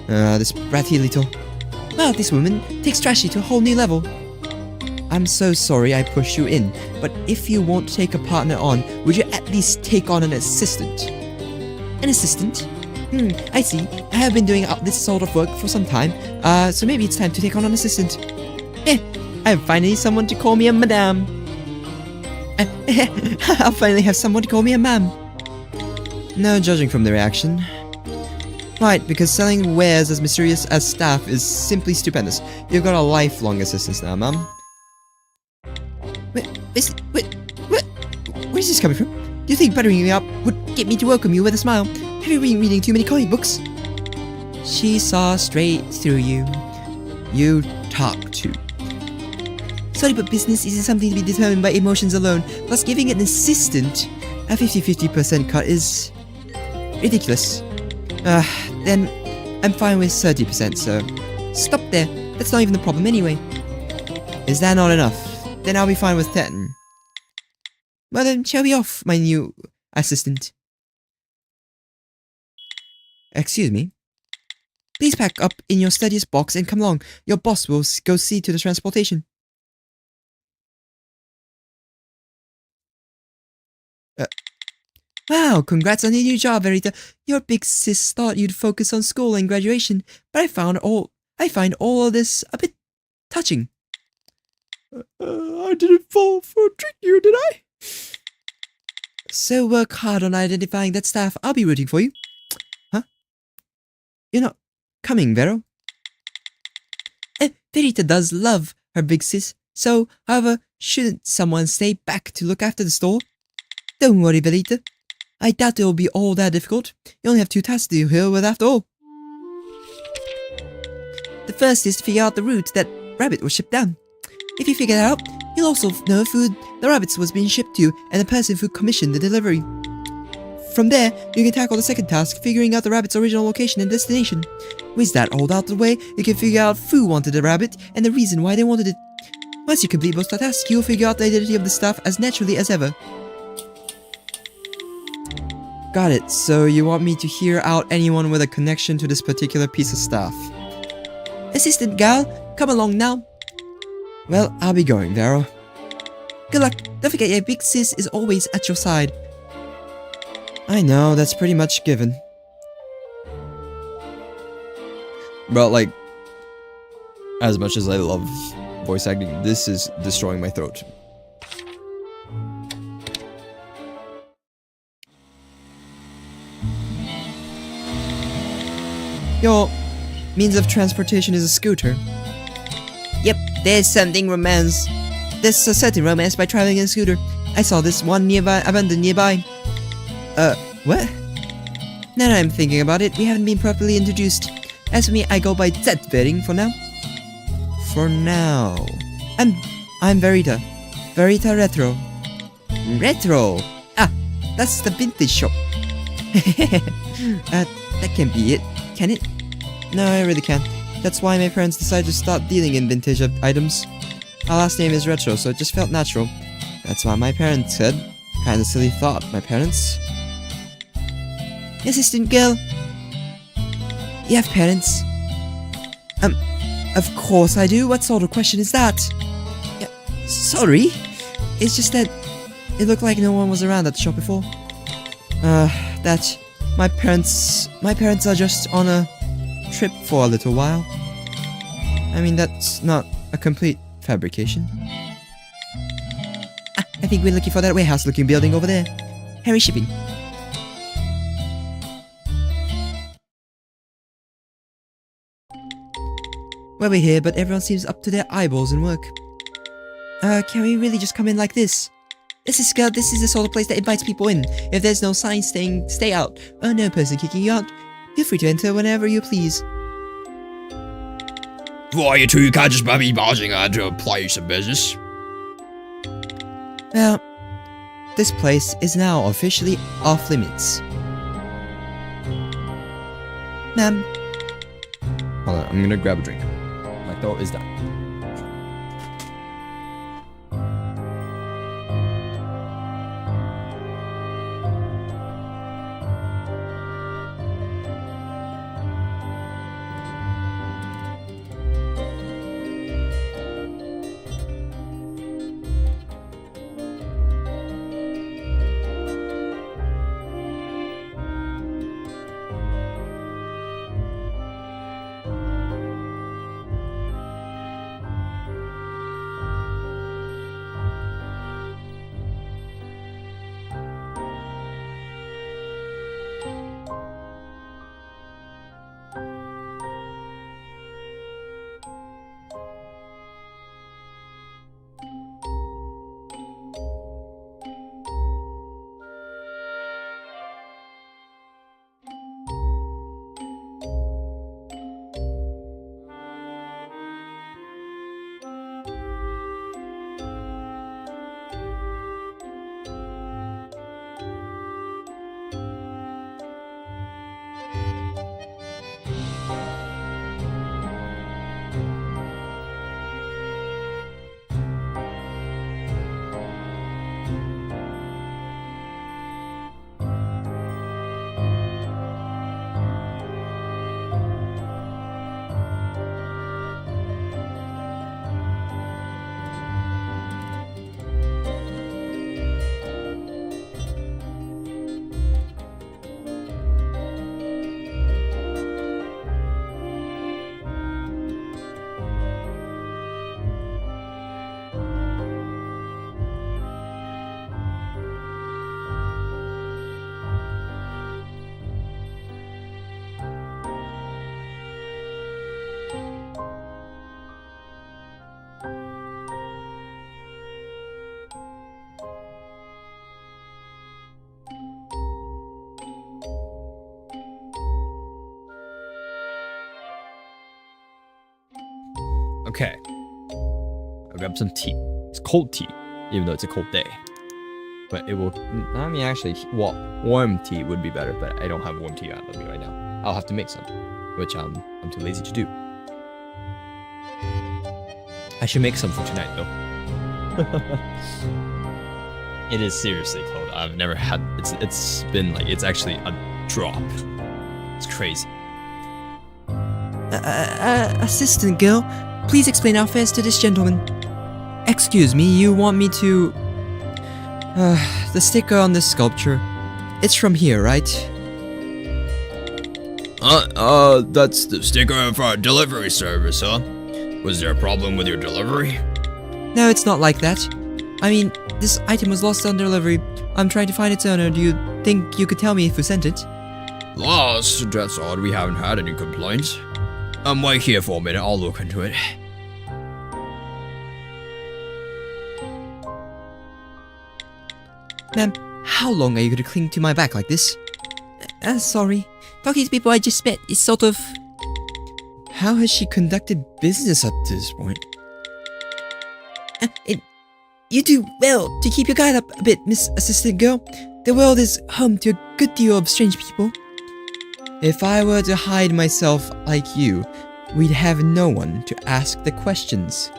This bratty little... Well, this woman takes Trashy to a whole new level. I'm so sorry I pushed you in, but if you won't take a partner on, would you at least take on an assistant? An assistant? I see. I have been doing this sort of work for some time, so maybe it's time to take on an assistant. I have finally someone to call me a madame. I'll finally have someone to call me a ma'am. No judging from the reaction. Right, because selling wares as mysterious as staff is simply stupendous. You've got a lifelong assistant now, ma'am. Where's this coming from? Do you think buttering me up would get me to welcome you with a smile? Have you been reading too many comic books? She saw straight through you. You talk to. Sorry, but business isn't something to be determined by emotions alone. Plus, giving an assistant a 50-50% cut is ridiculous. Then I'm fine with 30%, so stop there. That's not even the problem anyway. Is that not enough? Then I'll be fine with 10. Well then, shall we off, my new assistant? Excuse me? Please pack up in your studious box and come along. Your boss will go see to the transportation. Wow, congrats on your new job, Verita. Your big sis thought you'd focus on school and graduation, but I find all of this a bit touching. I didn't fall for a trick here, did I? So work hard on identifying that staff. I'll be rooting for you. Huh? You're not coming, Vero? Verita does love her big sis, so, however, shouldn't someone stay back to look after the store? Don't worry, Verita. I doubt it will be all that difficult. You only have 2 tasks to deal here with after all. The first is to figure out the route that rabbit was shipped down. If you figure that out, you'll also know who the rabbits was being shipped to and the person who commissioned the delivery. From there, you can tackle the second task, figuring out the rabbit's original location and destination. With that all out of the way, you can figure out who wanted the rabbit and the reason why they wanted it. Once you complete both the tasks, you'll figure out the identity of the staff as naturally as ever. Got it. So you want me to hear out anyone with a connection to this particular piece of stuff? Assistant gal, come along now. Well, I'll be going, Vero. Good luck. Don't forget your big sis is always at your side. I know, that's pretty much given. But like, as much as I love voice acting, this is destroying my throat. Your means of transportation is a scooter. Yep, there's something romance. There's a certain romance by traveling in a scooter. I saw this one nearby, abandoned nearby. What? Now that I'm thinking about it, we haven't been properly introduced. As for me, I go by Zetbering for now. For now. I'm Verita. Verita Retro. Retro! Ah, that's the vintage shop. That can't be it, can it? No, I really can't. That's why my parents decided to start dealing in vintage items. Our last name is Retro, so it just felt natural. That's why my parents said. Kinda silly thought, my parents. Assistant girl. You have parents? Of course I do. What sort of question is that? Yeah, sorry. It's just that it looked like no one was around at the shop before. That my parents are just on a trip for a little while. I mean, that's not a complete fabrication. I think we're looking for that warehouse-looking building over there. Harry Shipping. Well, we're here, but everyone seems up to their eyeballs in work. Can we really just come in like this? This is the sort of place that invites people in. If there's no sign saying stay out, or no person kicking you out, feel free to enter whenever you please. Why, you two can't just be barging into a place of business? Well, this place is now officially off limits. Ma'am. Hold on, I'm gonna grab a drink. My throat is done. Okay. I'll grab some tea. It's cold tea, even though it's a cold day. But it will, I mean, actually, well, warm tea would be better, but I don't have warm tea with me right now. I'll have to make some, which I'm too lazy to do. I should make some for tonight, though. It is seriously cold. I've never had. It's been like it's actually a drop. It's crazy. Assistant girl, please explain our affairs to this gentleman. Excuse me, you want me to... the sticker on this sculpture. It's from here, right? That's the sticker for our delivery service, huh? Was there a problem with your delivery? No, it's not like that. I mean, this item was lost on delivery. I'm trying to find its owner. Do you think you could tell me if we sent it? Lost? That's odd. We haven't had any complaints. Wait here for a minute. I'll look into it. Ma'am, how long are you going to cling to my back like this? Sorry. Talking to people I just met is sort of... How has she conducted business up to this point? You do well to keep your guard up a bit, Miss Assistant Girl. The world is home to a good deal of strange people. If I were to hide myself like you, we'd have no one to ask the questions.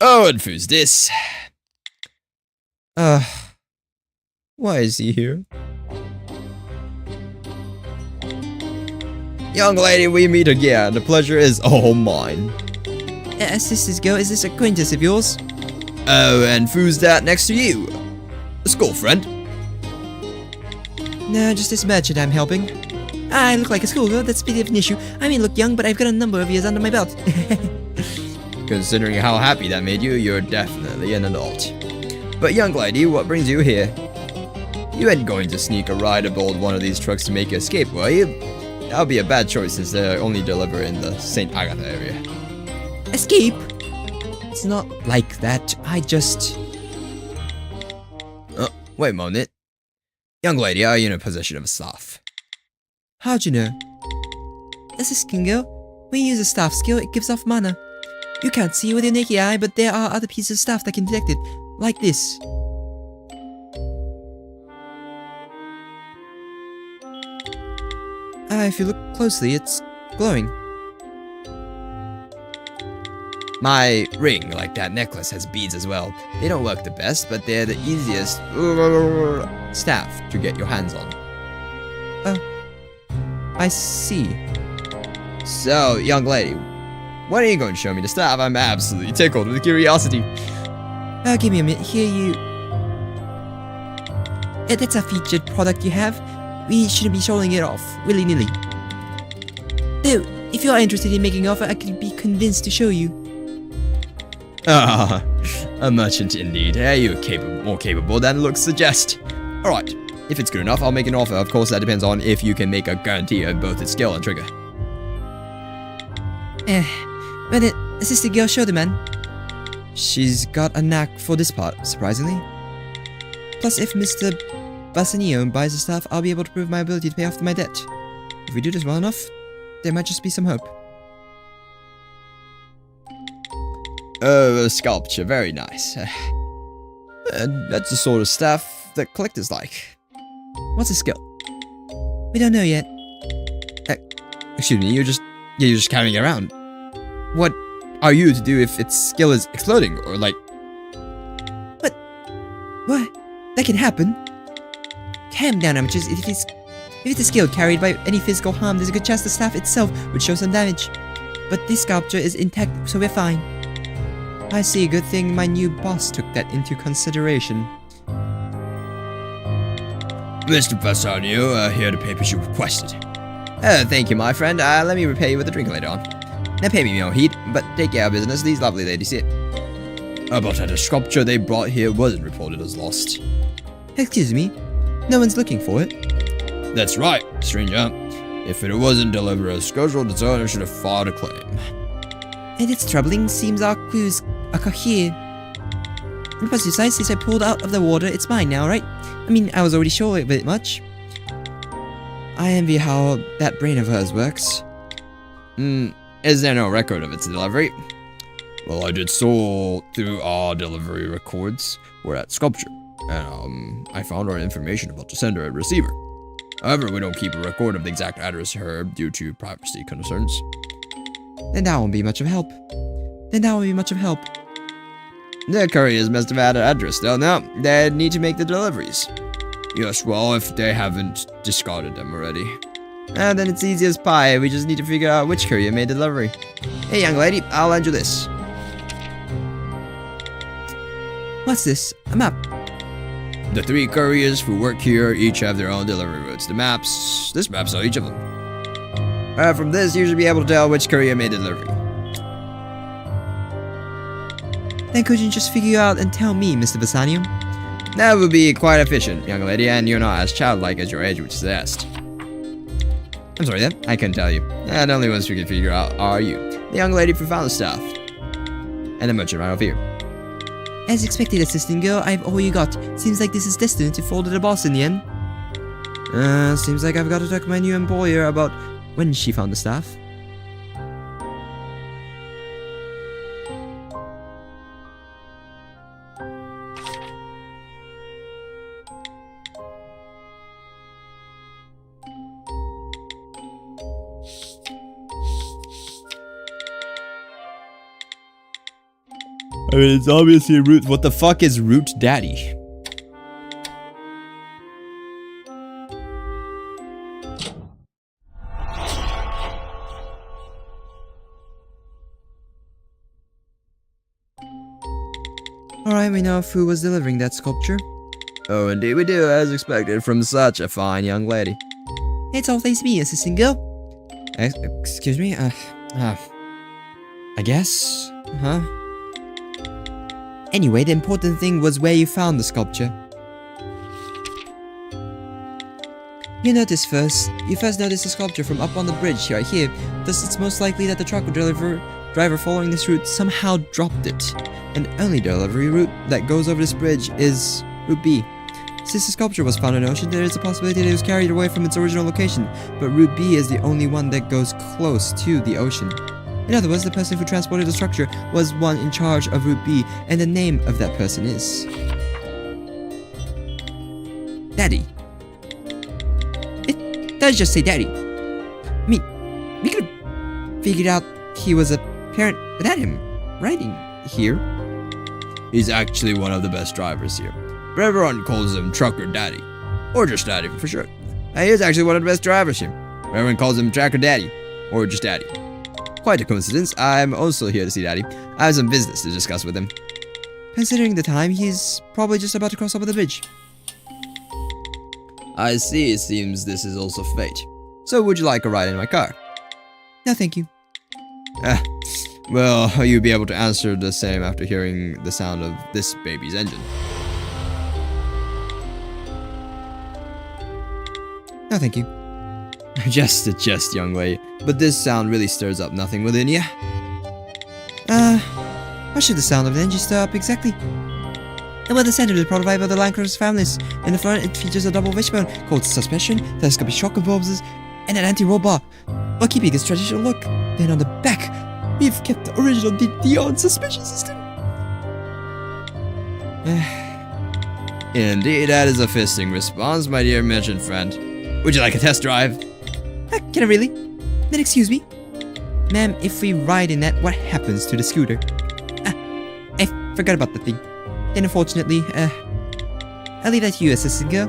Oh, and who's this? Why is he here? Young lady, we meet again. The pleasure is all mine. Assistant Girl, is this acquaintance of yours? Oh, and who's that next to you? A school friend? No, just this merchant I'm helping. I look like a schoolgirl, that's a bit of an issue. I may look young, but I've got a number of years under my belt. Considering how happy that made you, you're definitely an adult. But young lady, what brings you here? You ain't going to sneak a ride aboard one of these trucks to make your escape, were you? That would be a bad choice since they only deliver in the St. Agatha area. Escape? It's not like that, I just... Oh, wait a moment. Young lady, are you in a position of staff? How'd you know? Assistant Girl, when you use a staff skill, it gives off mana. You can't see with your naked eye, but there are other pieces of staff that can detect it, like this. If you look closely, it's glowing. My ring, like that necklace, has beads as well. They don't work the best, but they're the easiest staff to get your hands on. I see. So, young lady, when are you going to show me the staff? I'm absolutely tickled with curiosity. Give me a minute. Here you... that's a featured product you have. We shouldn't be showing it off, willy-nilly. Though, if you are interested in making an offer, I could be convinced to show you. Ah, a merchant indeed. Are you more capable than looks suggest? Alright, if it's good enough, I'll make an offer. Of course, that depends on if you can make a guarantee of both its skill and trigger. Well then, Assistant Girl, show the man. She's got a knack for this part, surprisingly. Plus, if Mr. Bassanio buys the stuff, I'll be able to prove my ability to pay off my debt. If we do this well enough, there might just be some hope. Oh, a sculpture, very nice. That's the sort of stuff that collectors like. What's a skill? We don't know yet. Excuse me, you're just carrying it around. What are you to do if its skill is exploding, or like... What? That can happen. Calm down, amateurs. If it's a skill carried by any physical harm, there's a good chance the staff itself would show some damage. But this sculpture is intact, so we're fine. I see. Good thing my new boss took that into consideration. Mr. Bassanio, here are the papers you requested. Thank you, my friend. Let me repay you with a drink later on. Now pay me no heed, but take care of business. These lovely ladies here. But the sculpture they brought here wasn't reported as lost. Excuse me? No one's looking for it. That's right, stranger. If it wasn't delivered as scheduled, its owner should have filed a claim. And it's troubling. Seems our clues are here. On the positive side, since I pulled out of the water, it's mine now, right? I mean, I was already sure of it much. I envy how that brain of hers works. Is there no record of its delivery? Well, I did saw through our delivery records were at sculpture, and I found our information about the sender and receiver. However, we don't keep a record of the exact address of her due to privacy concerns. Then that won't be much of help. The couriers must have had an address, though. No, they need to make the deliveries. Yes, well, if they haven't discarded them already. And then it's easy as pie. We just need to figure out which courier made the delivery. Hey, young lady, I'll lend you this. What's this? A map. The 3 couriers who work here each have their own delivery routes. This maps out each of them. From this, you should be able to tell which courier made the delivery. Then could you just figure out and tell me, Mr. Bassanio? That would be quite efficient, young lady, and you're not as childlike as your age would suggest. I'm sorry then, I couldn't tell you. And only ones we can figure out are you, the young lady who found the stuff. And the merchant right over here. As expected, assistant girl, I have all you got. Seems like this is destined to fall to the boss in the end. Seems like I've got to talk to my new employer about when she found the staff. I mean, it's obviously Root. What the fuck is Root Daddy? Alright, we know who was delivering that sculpture. Oh, indeed we do, as expected from such a fine young lady. It's all thanks to me, assistant girl. Excuse me? I guess? Huh? Anyway, the important thing was where you found the sculpture. You first noticed the sculpture from up on the bridge right here, thus it's most likely that the truck driver following this route somehow dropped it. And the only delivery route that goes over this bridge is Route B. Since the sculpture was found in the ocean, there is a possibility that it was carried away from its original location, but Route B is the only one that goes close to the ocean. In other words, the person who transported the structure was one in charge of Route B, and the name of that person is... Daddy. It does just say Daddy. I mean, we could have figured out he was a parent without him writing here. He's actually one of the best drivers here. But everyone calls him Trucker Daddy. Or just Daddy for short. He is actually one of the best drivers here. Everyone calls him Trucker Daddy. Or just Daddy. Quite a coincidence. I'm also here to see Daddy. I have some business to discuss with him. Considering the time, he's probably just about to cross over the bridge. I see. It seems this is also fate. So would you like a ride in my car? No, thank you. Well, you'll be able to answer the same after hearing the sound of this baby's engine. No, thank you. Just a jest, young lady. But this sound really stirs up nothing within you. What should the sound of the engine stir up exactly? Well, the center is prototype of the Lancrose families. In the front, it features a double wishbone called suspension, telescopic shock absorbers, and an anti-roll bar, while keeping its traditional look. Then on the back, we've kept the original Dion suspension system. Indeed, that is a fisting response, my dear merchant friend. Would you like a test drive? Can I really? Then excuse me. Ma'am, if we ride in that, what happens to the scooter? I forgot about the thing. Then unfortunately, I'll leave that to you, assistant girl.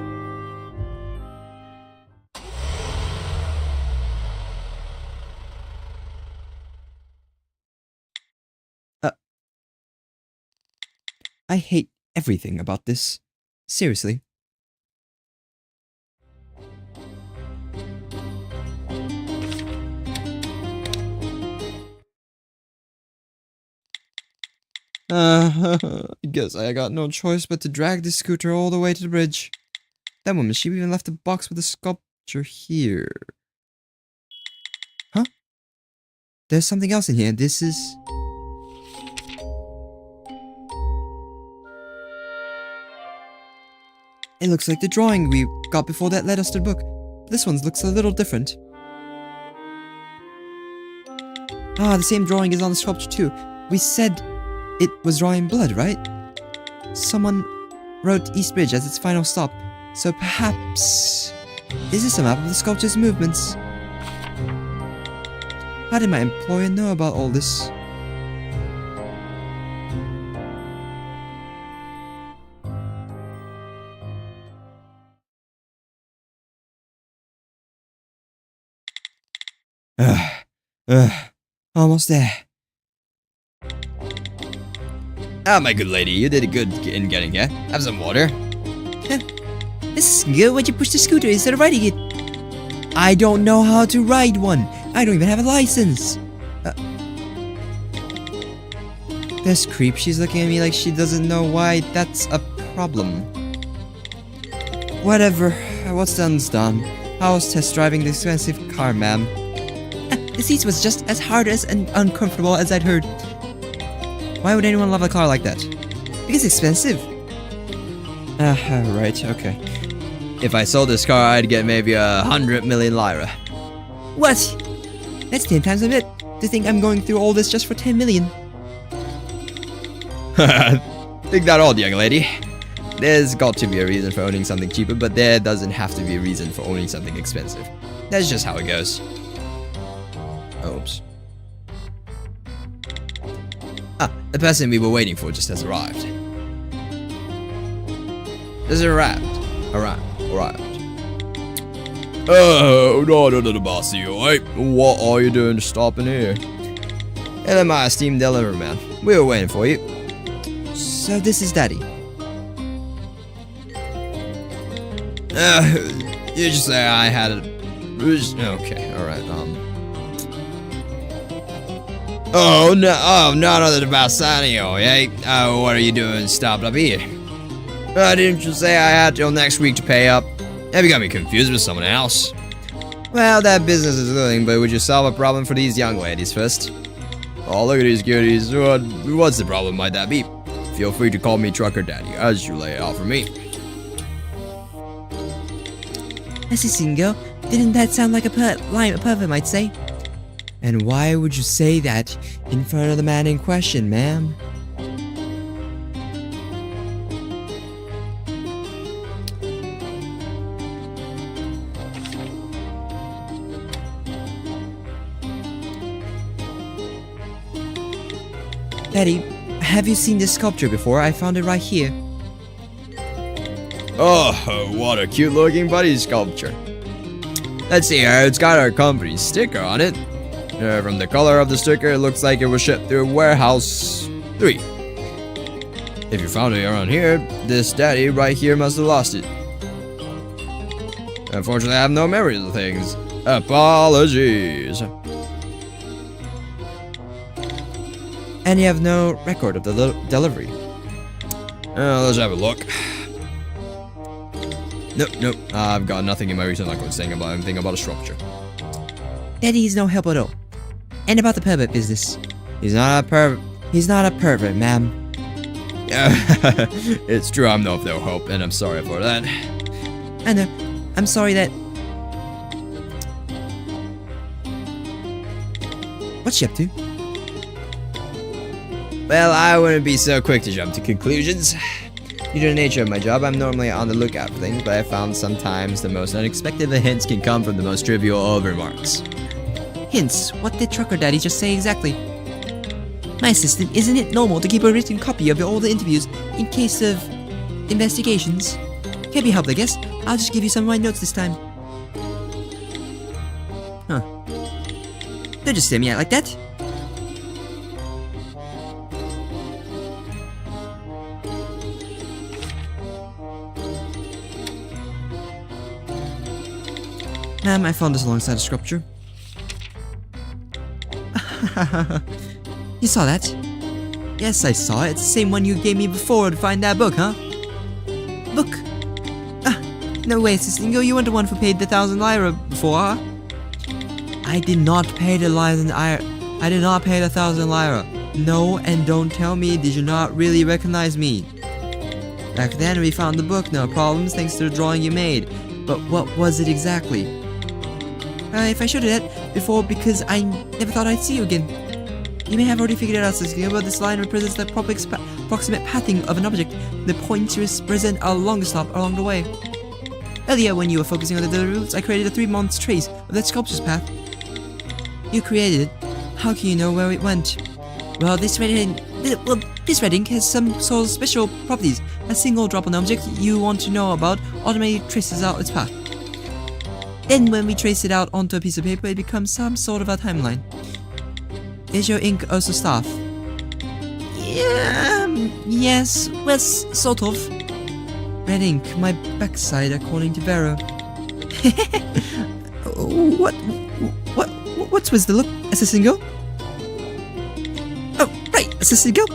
I hate everything about this. Seriously. I guess I got no choice but to drag this scooter all the way to the bridge. That woman, she even left a box with a sculpture here. Huh? There's something else in here. This is... It looks like the drawing we got before that led us to the book. This one looks a little different. Ah, the same drawing is on the sculpture too. We said it was drawing blood, right? Someone wrote East Bridge as its final stop. So perhaps... Is this a map of the sculpture's movements? How did my employer know about all this? Almost there. Ah, my good lady, you did good in getting here. Have some water. This is good. Why'd you push the scooter instead of riding it? I don't know how to ride one. I don't even have a license. This creep, she's looking at me like she doesn't know why that's a problem. Whatever. What's done's done. I was test driving the expensive car, ma'am. The seats was just as hard as and uncomfortable as I'd heard. Why would anyone love a car like that? Because it's expensive. Right, okay. If I sold this car, I'd get maybe 100 million lira. What? That's 10 times a bit. To think I'm going through all this just for 10 million. Think that old, young lady. There's got to be a reason for owning something cheaper, but there doesn't have to be a reason for owning something expensive. That's just how it goes. Oops. Ah, the person we were waiting for just has arrived. Just arrived. Arrived. Oh, no, bossy, alright? What are you doing stopping here? Hello, my esteemed delivery man. We were waiting for you. So this is Daddy. You just say I had it. Okay, alright, Oh, no, none other than Bassanio, eh? Oh, what are you doing stopped up here? Didn't you say I had till next week to pay up? Have you got me confused with someone else? Well, that business is willing, but would you solve a problem for these young ladies first? Oh, look at these cuties. What's the problem might that be? Feel free to call me Trucker Daddy, as you lay it out for me. Assassingo, didn't that sound like a line a pervert might say? And why would you say that in front of the man in question, ma'am? Daddy, have you seen this sculpture before? I found it right here. Oh, what a cute looking buddy sculpture. Let's see here, it's got our company sticker on it. From the color of the sticker, it looks like it was shipped through Warehouse 3. If you found it around here, this daddy right here must have lost it. Unfortunately, I have no memory of the things. Apologies. And you have no record of the delivery. Let's have a look. Nope. I've got nothing in my recent record saying about anything about a structure. Daddy is no help at all. And about the pervert business. He's not a pervert, ma'am. It's true, I'm no help, and I'm sorry for that. I know. I'm sorry that... What's she up to? Well, I wouldn't be so quick to jump to conclusions. Due to the nature of my job, I'm normally on the lookout for things, but I found sometimes the most unexpected hints can come from the most trivial of remarks. Hints? What did Trucker Daddy just say exactly? My assistant, isn't it normal to keep a written copy of all the interviews in case of investigations? Can't be helped, I guess. I'll just give you some of my notes this time. Huh. Don't just stare me out like that. Ma'am, I found this alongside a sculpture. You saw that? Yes, I saw it. It's the same one you gave me before to find that book, huh? Book? No way, Sislingo. You weren't the one who paid the 1,000 lira before, huh? I did not pay the 1,000 lira. I did not pay the 1,000 lira. No, and don't tell me, did you not really recognize me? Back then, we found the book, no problems, thanks to the drawing you made. But what was it exactly? If I showed it before because I never thought I'd see you again. You may have already figured it out, Sislingo, but this line represents the proper approximate pathing of an object. The pointers represent a longer stop along the way. Earlier, when you were focusing on the delivery routes, I created a 3-month trace of that sculpture's path. You created it. How can you know where it went? Well, this reading has some sort of special properties. A single drop on an object you want to know about automatically traces out its path. Then when we trace it out onto a piece of paper, it becomes some sort of a timeline. Is your ink also staff? Yeah, yes, well, sort of. Red ink, my backside, according to Vero. What's with the look, assistant girl? Oh, right, assistant girl.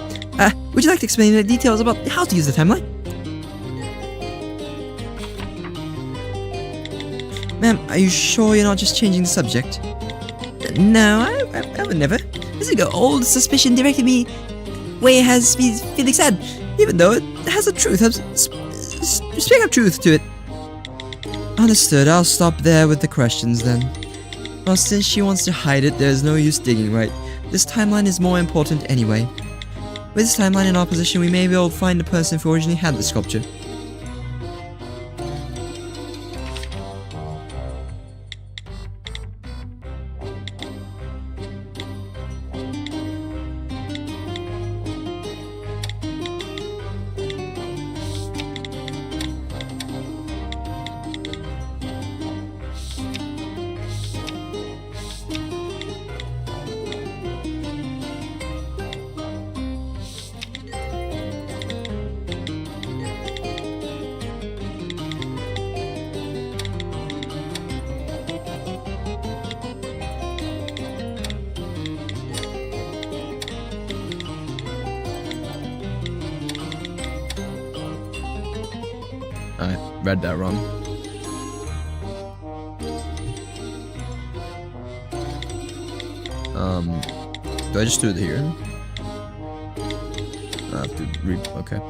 Would you like to explain the details about how to use the timeline? Ma'am, are you sure you're not just changing the subject? No, I would never. Assistant girl, all suspicion directed me where it has me feeling sad, even though it has a truth. Speak of truth to it. Understood, I'll stop there with the questions then. Well, since she wants to hide it, there's no use digging, right? This timeline is more important anyway. With this timeline in our position, we may be able to find the person who originally had the sculpture. I read that wrong. Do I just do it here? I have to read. Okay.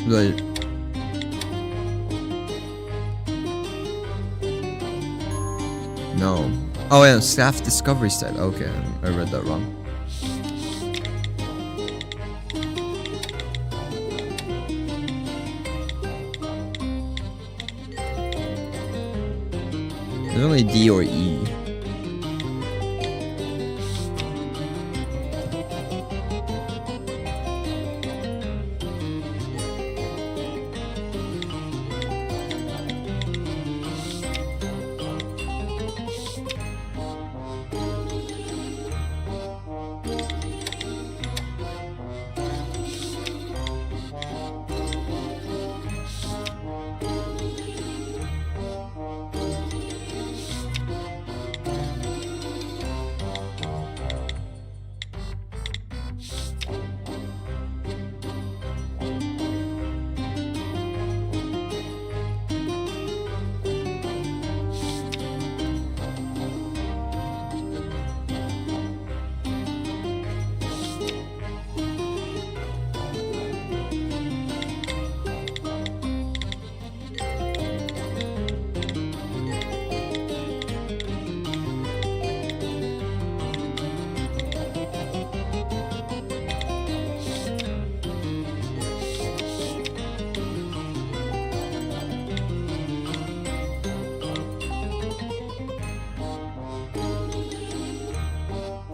Do I? No. Oh yeah, staff discovery set. Okay, I read that wrong. There's only D or E.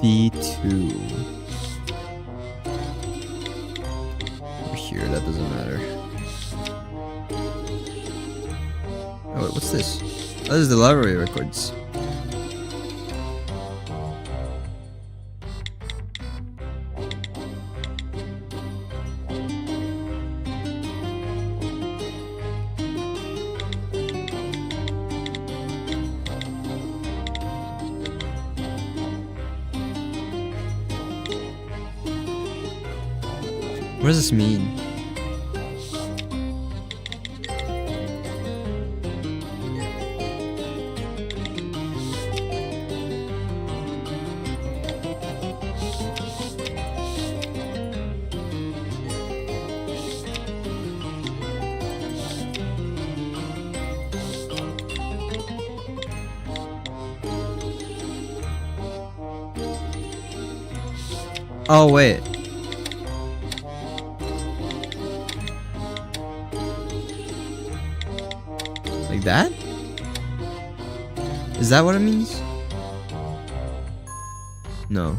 B2. Over here, that doesn't matter. Oh, wait, what's this? Oh, this is the library records. What does this mean? Oh, wait. Like that? Is that what it means? No.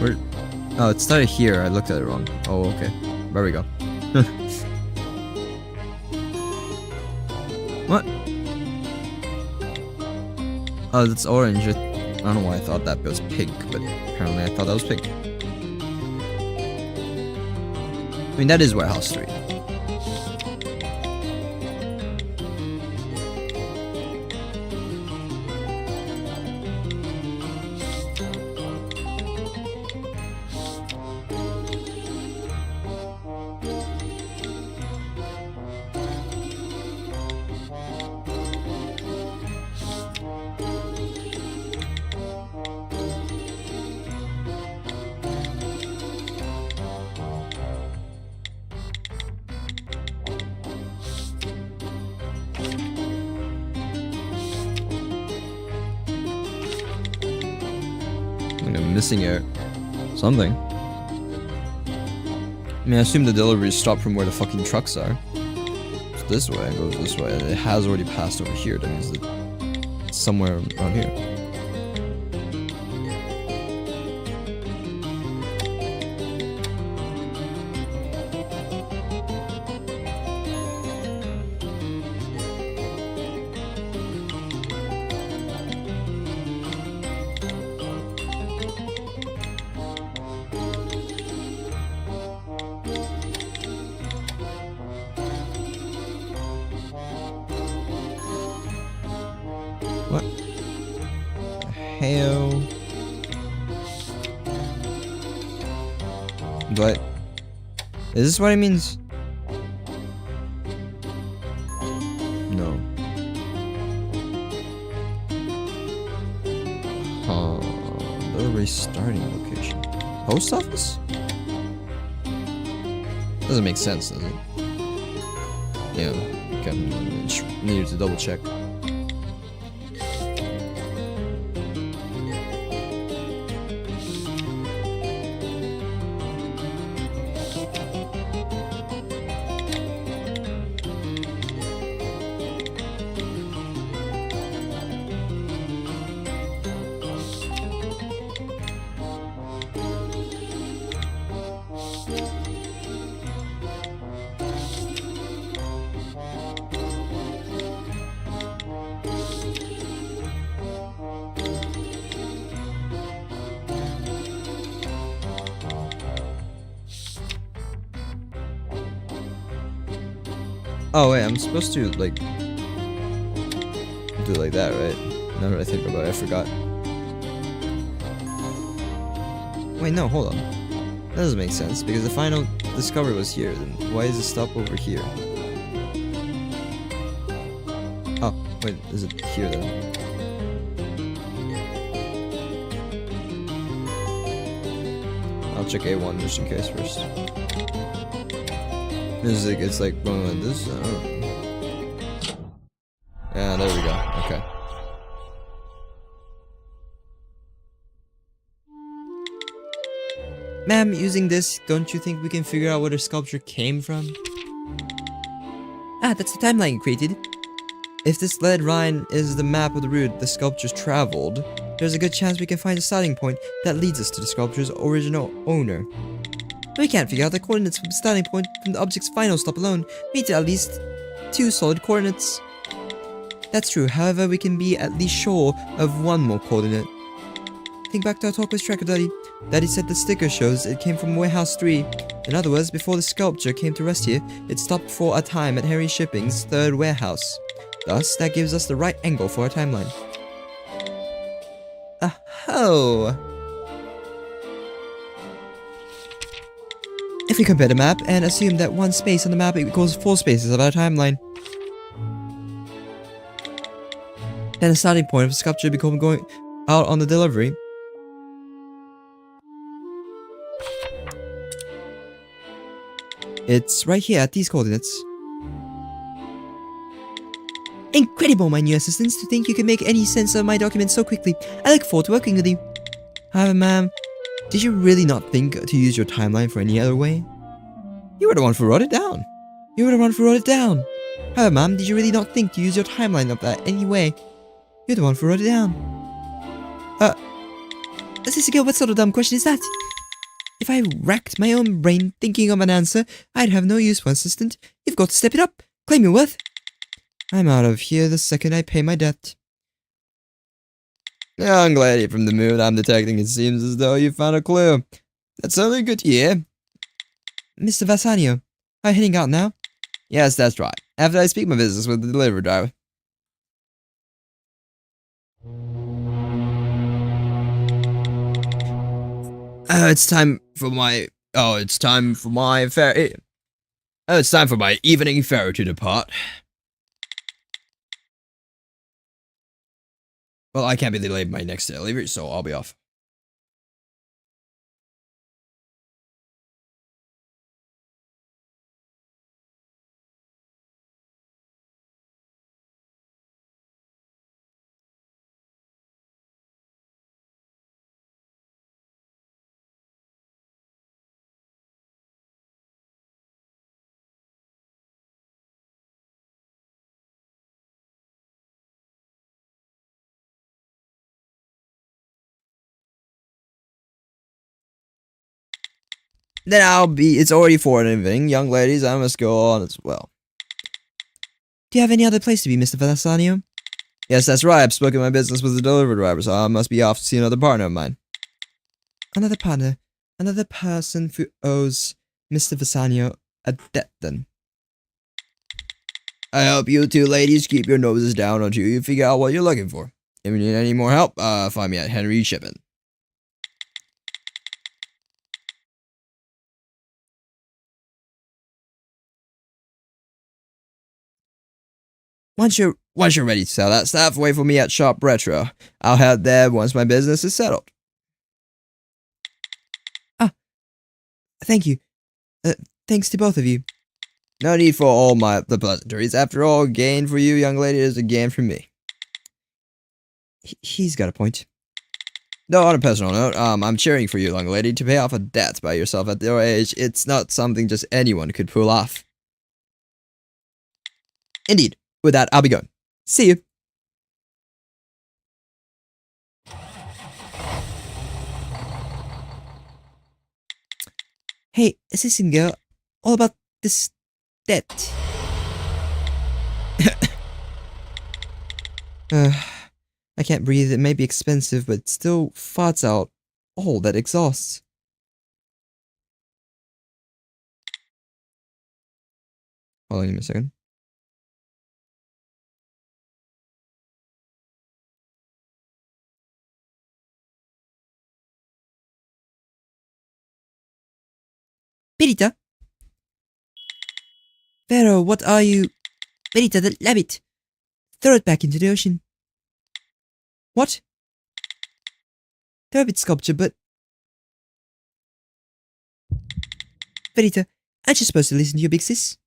Where? Oh, it started here. I looked at it wrong. Oh, okay. There we go. What? Oh, that's orange. I don't know why I thought that was pink, but apparently I thought that was pink. I mean, that is Warehouse 3. I'm missing out something. I mean, I assume the delivery stopped from where the fucking trucks are. It's this way, it goes this way. It has already passed over here. That means that it's somewhere around here. What? The hell? What? Is this what it means? No. Huh. Delivery starting location. Post office? Doesn't make sense, does it? Yeah. Okay. Needed to double check. Oh wait, I'm supposed to like do it like that, right? Now that I think about it, I forgot. Wait, no, hold on. That doesn't make sense because the final discovery was here. Then why is it stop over here? Oh, wait, is it here then? I'll check A1 just in case first. It's like going like this. I don't know. Yeah, there we go. Okay. Ma'am, using this, don't you think we can figure out where the sculpture came from? Ah, that's the timeline you created. If this lead line is the map of the route the sculptures traveled, there's a good chance we can find a starting point that leads us to the sculpture's original owner. We can't figure out the coordinates from the starting point from the object's final stop alone. We need at least 2 solid coordinates. That's true, however, we can be at least sure of 1 more coordinate. Think back to our talk with Tracker Daddy. Daddy said the sticker shows it came from Warehouse 3. In other words, before the sculpture came to rest here, it stopped for a time at Harry Shipping's 3rd warehouse. Thus, that gives us the right angle for our timeline. Oh. If we compare the map and assume that 1 space on the map equals 4 spaces of our timeline, then the starting point of the sculpture become going out on the delivery. It's right here at these coordinates. Incredible, my new assistants, to think you can make any sense of my document so quickly. I look forward to working with you. However, ma'am, did you really not think to use your timeline for any other way? You were the one who wrote it down. However, ma'am, did you really not think to use your timeline of that any way? You're the one who wrote it down. Sister Gill, what sort of dumb question is that? If I racked my own brain thinking of an answer, I'd have no use for assistant. You've got to step it up. Claim your worth. I'm out of here the second I pay my debt. Young lady from the moon I'm detecting, it seems as though you found a clue. That's certainly good to hear. Mr. Vassanio, are you heading out now? Yes, that's right. After I speak my business with the delivery driver. It's time for my... Oh, it's time for my ferry... Oh, it's time for my evening ferry to depart. Well, I can't be delayed my next delivery, so I'll be off. Then it's already 4 in the evening. Young ladies, I must go on as well. Do you have any other place to be, Mr. Vassanio? Yes, that's right. I've spoken my business with the delivery driver, so I must be off to see another partner of mine. Another partner? Another person who owes Mr. Vassanio a debt, then? I hope you two ladies keep your noses down until you figure out what you're looking for. If you need any more help, find me at Henry Shipping. Once you're ready to sell that stuff, wait for me at Shop Retro. I'll head there once my business is settled. Thank you. Thanks to both of you. No need for all the pleasantries. After all, gain for you, young lady, is a gain for me. He's got a point. No, on a personal note, I'm cheering for you, young lady, to pay off a debt by yourself at your age. It's not something just anyone could pull off. Indeed. With that, I'll be going. See you. Hey, assistant girl, all about this debt. I can't breathe. It may be expensive, but it still farts out all that exhausts. Hold on, give me a second. Perita? Pharaoh, what are you? Perita, the rabbit. Throw it back into the ocean. What? The rabbit sculpture, but... Perita, aren't you supposed to listen to your big sis?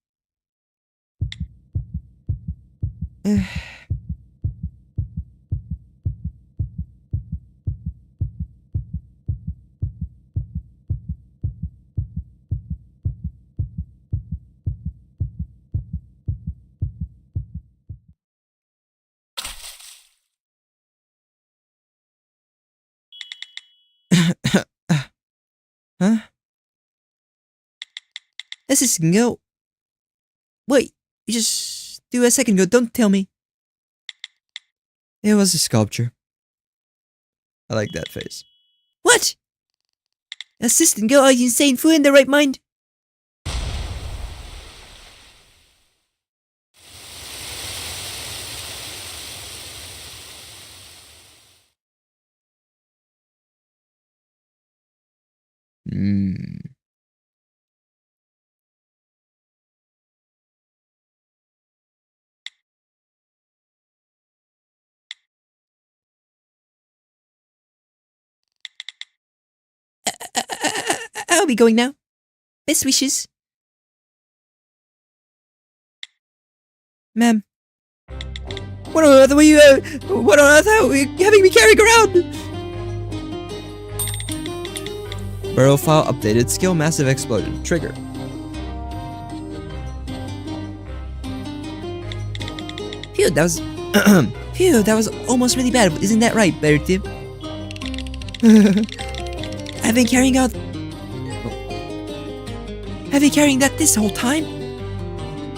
Huh? Assistant girl. Wait, you just do a second ago, don't tell me. It was a sculpture. I like that face. What? Assistant girl, are you insane? Fool in the right mind? I'll be going now. Best wishes. Ma'am. What on earth were you, what on earth are you having me carrying around? Burrow file updated. Skill massive explosion. Trigger. Phew, that was... Phew, that was almost really bad. Isn't that right, Bertie? I've been carrying out Have you carrying that this whole time?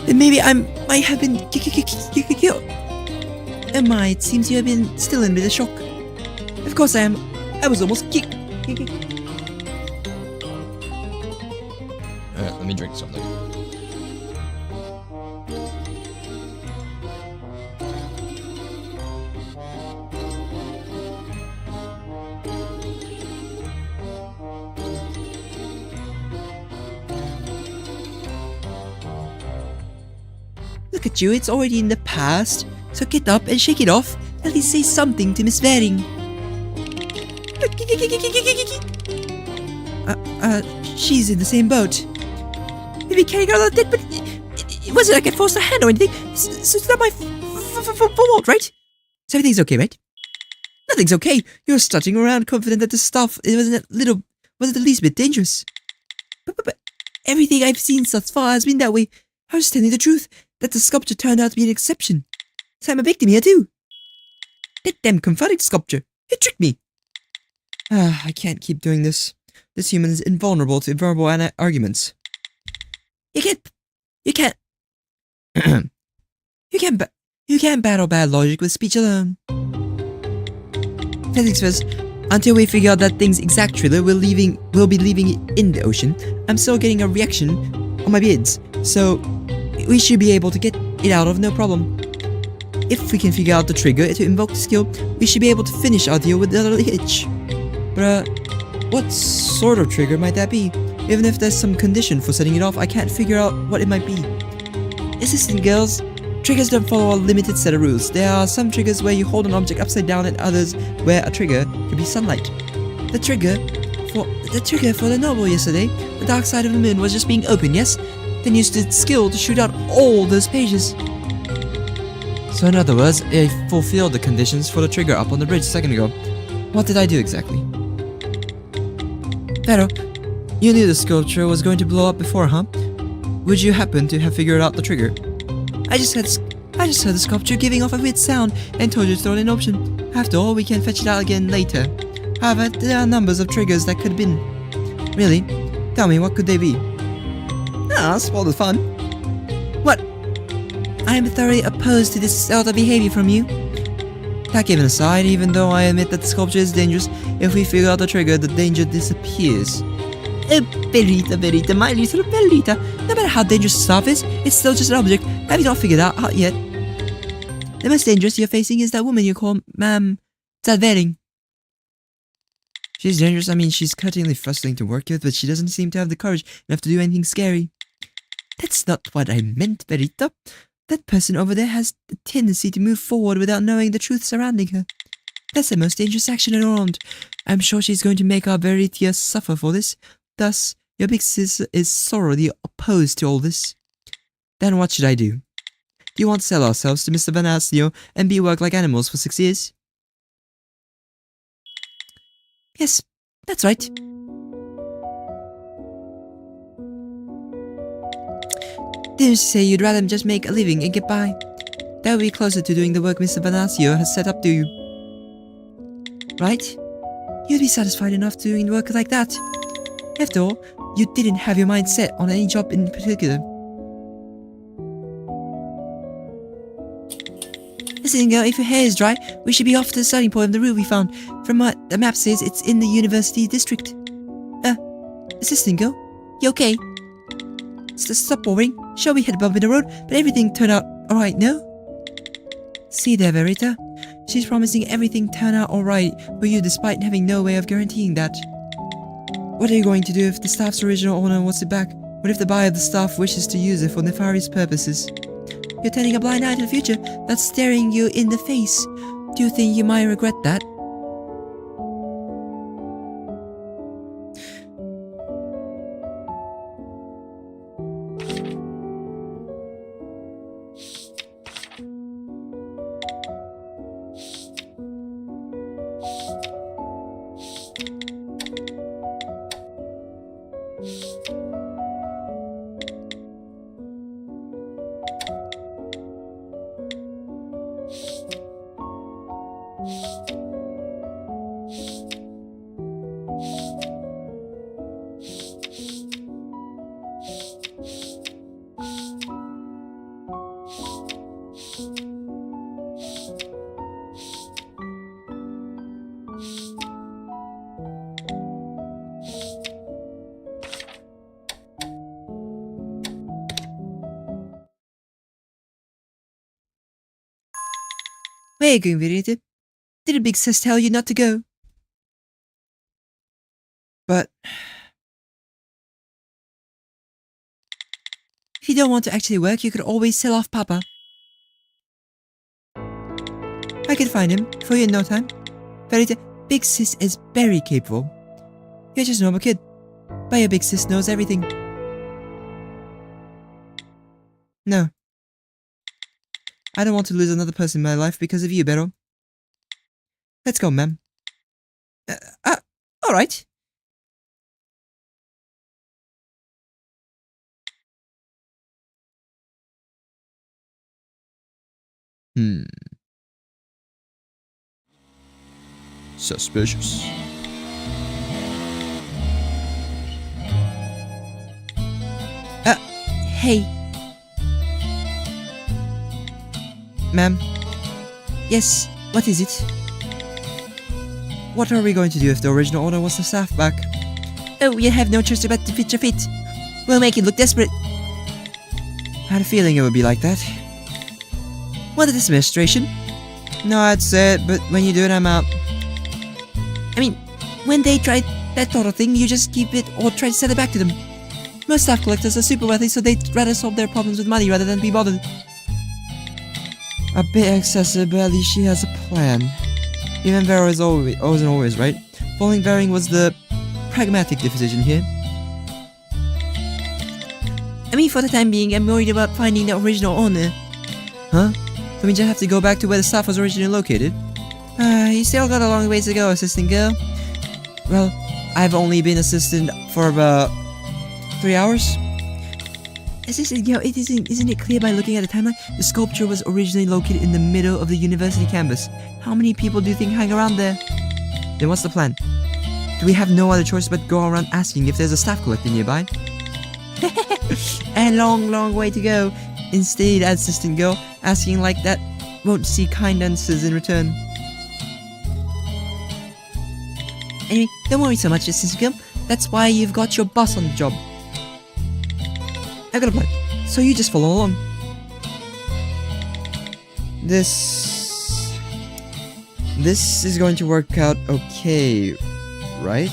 Then maybe might have been killed. My, it seems you have been still in a bit of shock. Of course I am. I was almost kicked. Alright, let me drink something. Look at you, it's already in the past. So get up and shake it off. At least say something to Miss Waring. She's in the same boat. Maybe carrying her on the deck, but it wasn't like I forced her hand or anything. So it's not my fault, right? So everything's okay, right? Nothing's okay. You're strutting around confident that the stuff wasn't the least bit dangerous. But everything I've seen thus far has been that way. I was telling the truth, that the sculpture turned out to be an exception. So I'm a victim here too. That damn confounded sculpture. It tricked me. I can't keep doing this. This human is invulnerable to verbal arguments. You can't battle bad logic with speech alone. Physics says, until we figure out that thing's exact trigger, we'll be leaving it in the ocean. I'm still getting a reaction on my bids, so we should be able to get it out of no problem. If we can figure out the trigger to invoke the skill, we should be able to finish our deal without a hitch. But what sort of trigger might that be? Even if there's some condition for setting it off, I can't figure out what it might be. Assistant girls, triggers don't follow a limited set of rules. There are some triggers where you hold an object upside down and others where a trigger could be sunlight. The trigger for the novel yesterday, the dark side of the moon, was just being opened, yes? Then used the skill to shoot out all those pages. So in other words, I fulfilled the conditions for the trigger up on the bridge a second ago. What did I do exactly? Pero, you knew the sculpture was going to blow up before, huh? Would you happen to have figured out the trigger? I just heard the sculpture giving off a weird sound and told you to throw in an option. After all, we can fetch it out again later. However, there are numbers of triggers that could have been. Really? Tell me, what could they be? Spoil the fun. What? I am thoroughly opposed to this sort of behavior from you. That given aside, even though I admit that the sculpture is dangerous, if we figure out the trigger, the danger disappears. Berita, my little Berita. No matter how dangerous stuff is, it's still just an object. Have you not figured out yet? The most dangerous you're facing is that woman you call Ma'am Zadvering. She's dangerous. I mean, she's cuttingly frustrating to work with, but she doesn't seem to have the courage enough to do anything scary. That's not what I meant, Berita. That person over there has the tendency to move forward without knowing the truth surrounding her. That's the most dangerous action around. I'm sure she's going to make our Veritia suffer for this. Thus, your big sister is sorely opposed to all this. Then what should I do? Do you want to sell ourselves to Mr. Vanasio and be worked like animals for 6 years? Yes, that's right. Didn't you say you'd rather just make a living and get by? That would be closer to doing the work Mr. Vanasio has set up to you. Right? You'd be satisfied enough doing work like that. After all, you didn't have your mind set on any job in particular. Listen, girl, if your hair is dry, we should be off to the starting point of the route we found. From what the map says, it's in the university district. Assistant girl, you okay? Stop worrying. Sure, we had a bump in the road, but everything turned out alright, no? See there, Verita. She's promising everything turned out alright for you despite having no way of guaranteeing that. What are you going to do if the staff's original owner wants it back? What if the buyer of the staff wishes to use it for nefarious purposes? You're turning a blind eye to the future that's staring you in the face. Do you think you might regret that? Where are you going, Verita? Did a big sis tell you not to go? But if you don't want to actually work, you could always sell off Papa. I can find him for you in no time. Verita, Big Sis is very capable. You're just a normal kid, but your Big Sis knows everything. No. I don't want to lose another person in my life because of you, Beryl. Let's go, ma'am. Alright. Suspicious. Hey. Ma'am. Yes, what is it? What are we going to do if the original owner wants the staff back? Oh, you have no choice but to fit your fit. We'll make it look desperate. I had a feeling it would be like that. What is this administration? No, I'd say it, but when you do it, I'm out. I mean, when they try that sort of thing, you just keep it or try to sell it back to them. Most staff collectors are super wealthy, so they'd rather solve their problems with money rather than be bothered. A bit excessive, but at least she has a plan. Even Vero is always right. Following Varying was the pragmatic decision here. I mean, for the time being, I'm worried about finding the original owner. Huh? That means I have to go back to where the staff was originally located? You still got a long ways to go, assistant girl. Well, I've only been assistant for about 3 hours. Assistant girl, isn't it clear by looking at the timeline? The sculpture was originally located in the middle of the university campus. How many people do you think hang around there? Then what's the plan? Do we have no other choice but go around asking if there's a staff collector nearby? A long, long way to go. Instead, assistant girl, asking like that won't see kind answers in return. Anyway, don't worry so much, assistant girl. That's why you've got your boss on the job. I got a plan, so you just follow along. This is going to work out okay, right?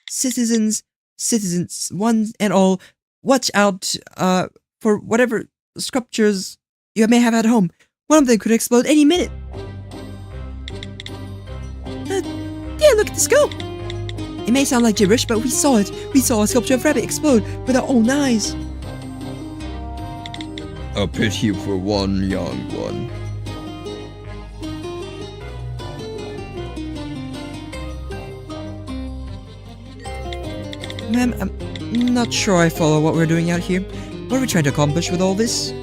Citizens, one and all, watch out for whatever sculptures you may have at home. One of them could explode any minute. Yeah, look at this go. It may sound like gibberish, but we saw it. We saw a sculpture of rabbit explode with our own eyes. A pity for one young one. Ma'am, I'm not sure I follow what we're doing out here. What are we trying to accomplish with all this?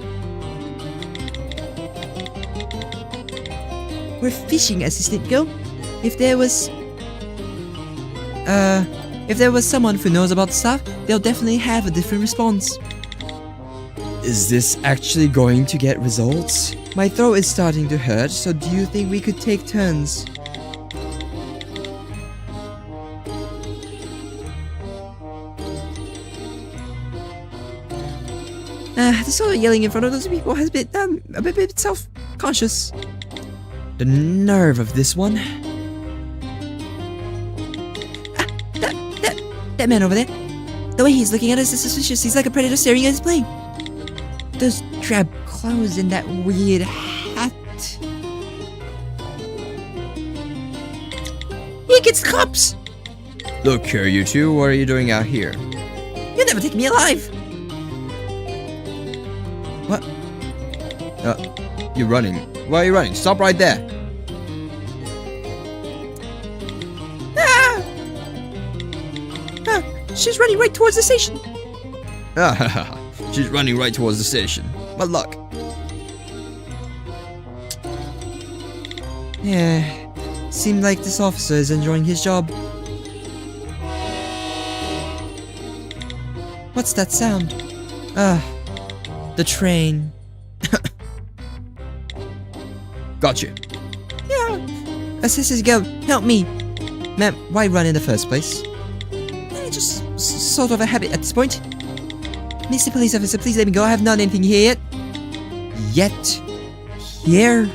We're fishing, assistant girl. If there was someone who knows about the stuff, they'll definitely have a different response. Is this actually going to get results? My throat is starting to hurt, so do you think we could take turns? The sort of yelling in front of those people has been a bit self-conscious. The nerve of this one. That man over there. The way he's looking at us is suspicious. He's like a predator staring at his plane. Those drab clothes and that weird hat. He gets the cops! Look here, you two. What are you doing out here? You'll never take me alive! What? You're running. Why are you running? Stop right there. She's running right towards the station. She's running right towards the station. What luck? Yeah, seemed like this officer is enjoying his job. What's that sound? The train. Got you. Yeah, Assistants, go! Help me! Ma'am, why run in the first place? Just sort of a habit at this point. Mr. Police Officer, please let me go. I have not done anything here yet. Here?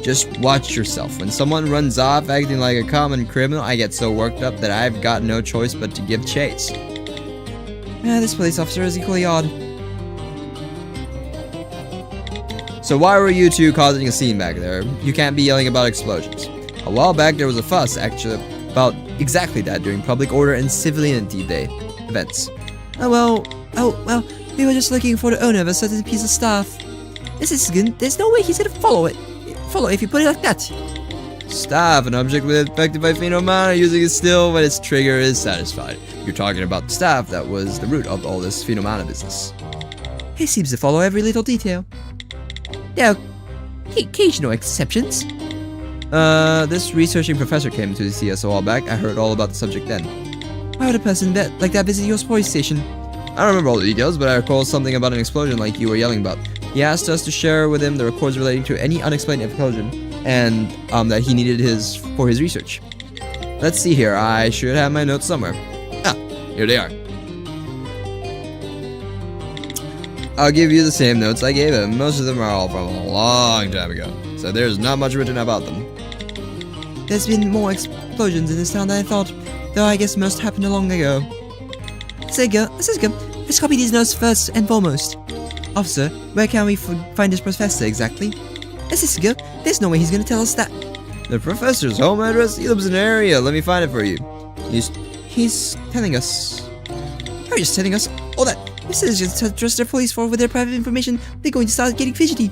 Just watch yourself. When someone runs off acting like a common criminal, I get so worked up that I've got no choice but to give chase. This police officer is equally odd. So why were you two causing a scene back there? You can't be yelling about explosions. A while back there was a fuss, actually, about exactly that during Public Order and Civility Day events. Oh well, we were just looking for the owner of a certain piece of stuff. This is good. There's no way he's gonna follow it if you put it like that. Staff, an object with affected by phenomana using it still when its trigger is satisfied. You're talking about the staff that was the root of all this phenomana business. He seems to follow every little detail. There are occasional exceptions. This researching professor came to see us a while back. I heard all about the subject then. Why would a person like that visit your police station? I don't remember all the details, but I recall something about an explosion like you were yelling about. He asked us to share with him the records relating to any unexplained explosion, and that he needed for his research. Let's see here, I should have my notes somewhere. Ah, here they are. I'll give you the same notes I gave him. Most of them are all from a long time ago, so there's not much written about them. There's been more explosions in this town than I thought, though I guess most happened long ago. Sega, let's copy these notes first and foremost. Officer, where can we find this professor exactly? Sega, there's no way he's gonna tell us that. The professor's home address? He lives in an area. Let me find it for you. He's telling us. How are you just telling us all that? If citizens just trust their police with their private information, they're going to start getting fidgety.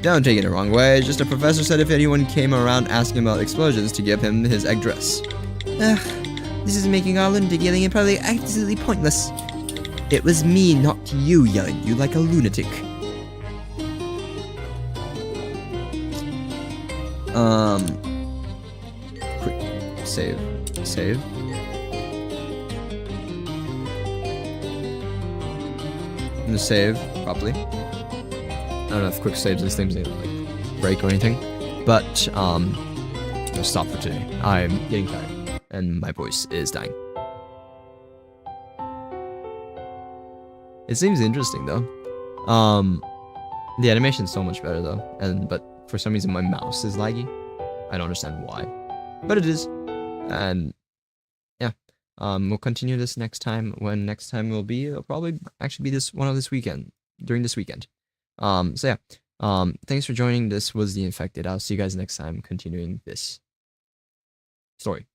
Don't take it the wrong way. Just a professor said if anyone came around asking about explosions to give him his address. This is making our lunatic yelling and probably absolutely pointless. It was me, not you, yelling you like a lunatic. Quick save. I'm gonna save properly. I don't know if quick saves these things like break or anything, but I'm gonna stop for today. I'm getting tired and my voice is dying. It seems interesting though. The animation's so much better though, but for some reason my mouse is laggy. I don't understand why, but it is. And yeah, we'll continue this next time. When next time will be, it'll probably actually be during this weekend. So yeah, thanks for joining. This was The Infected. I'll see you guys next time continuing this story.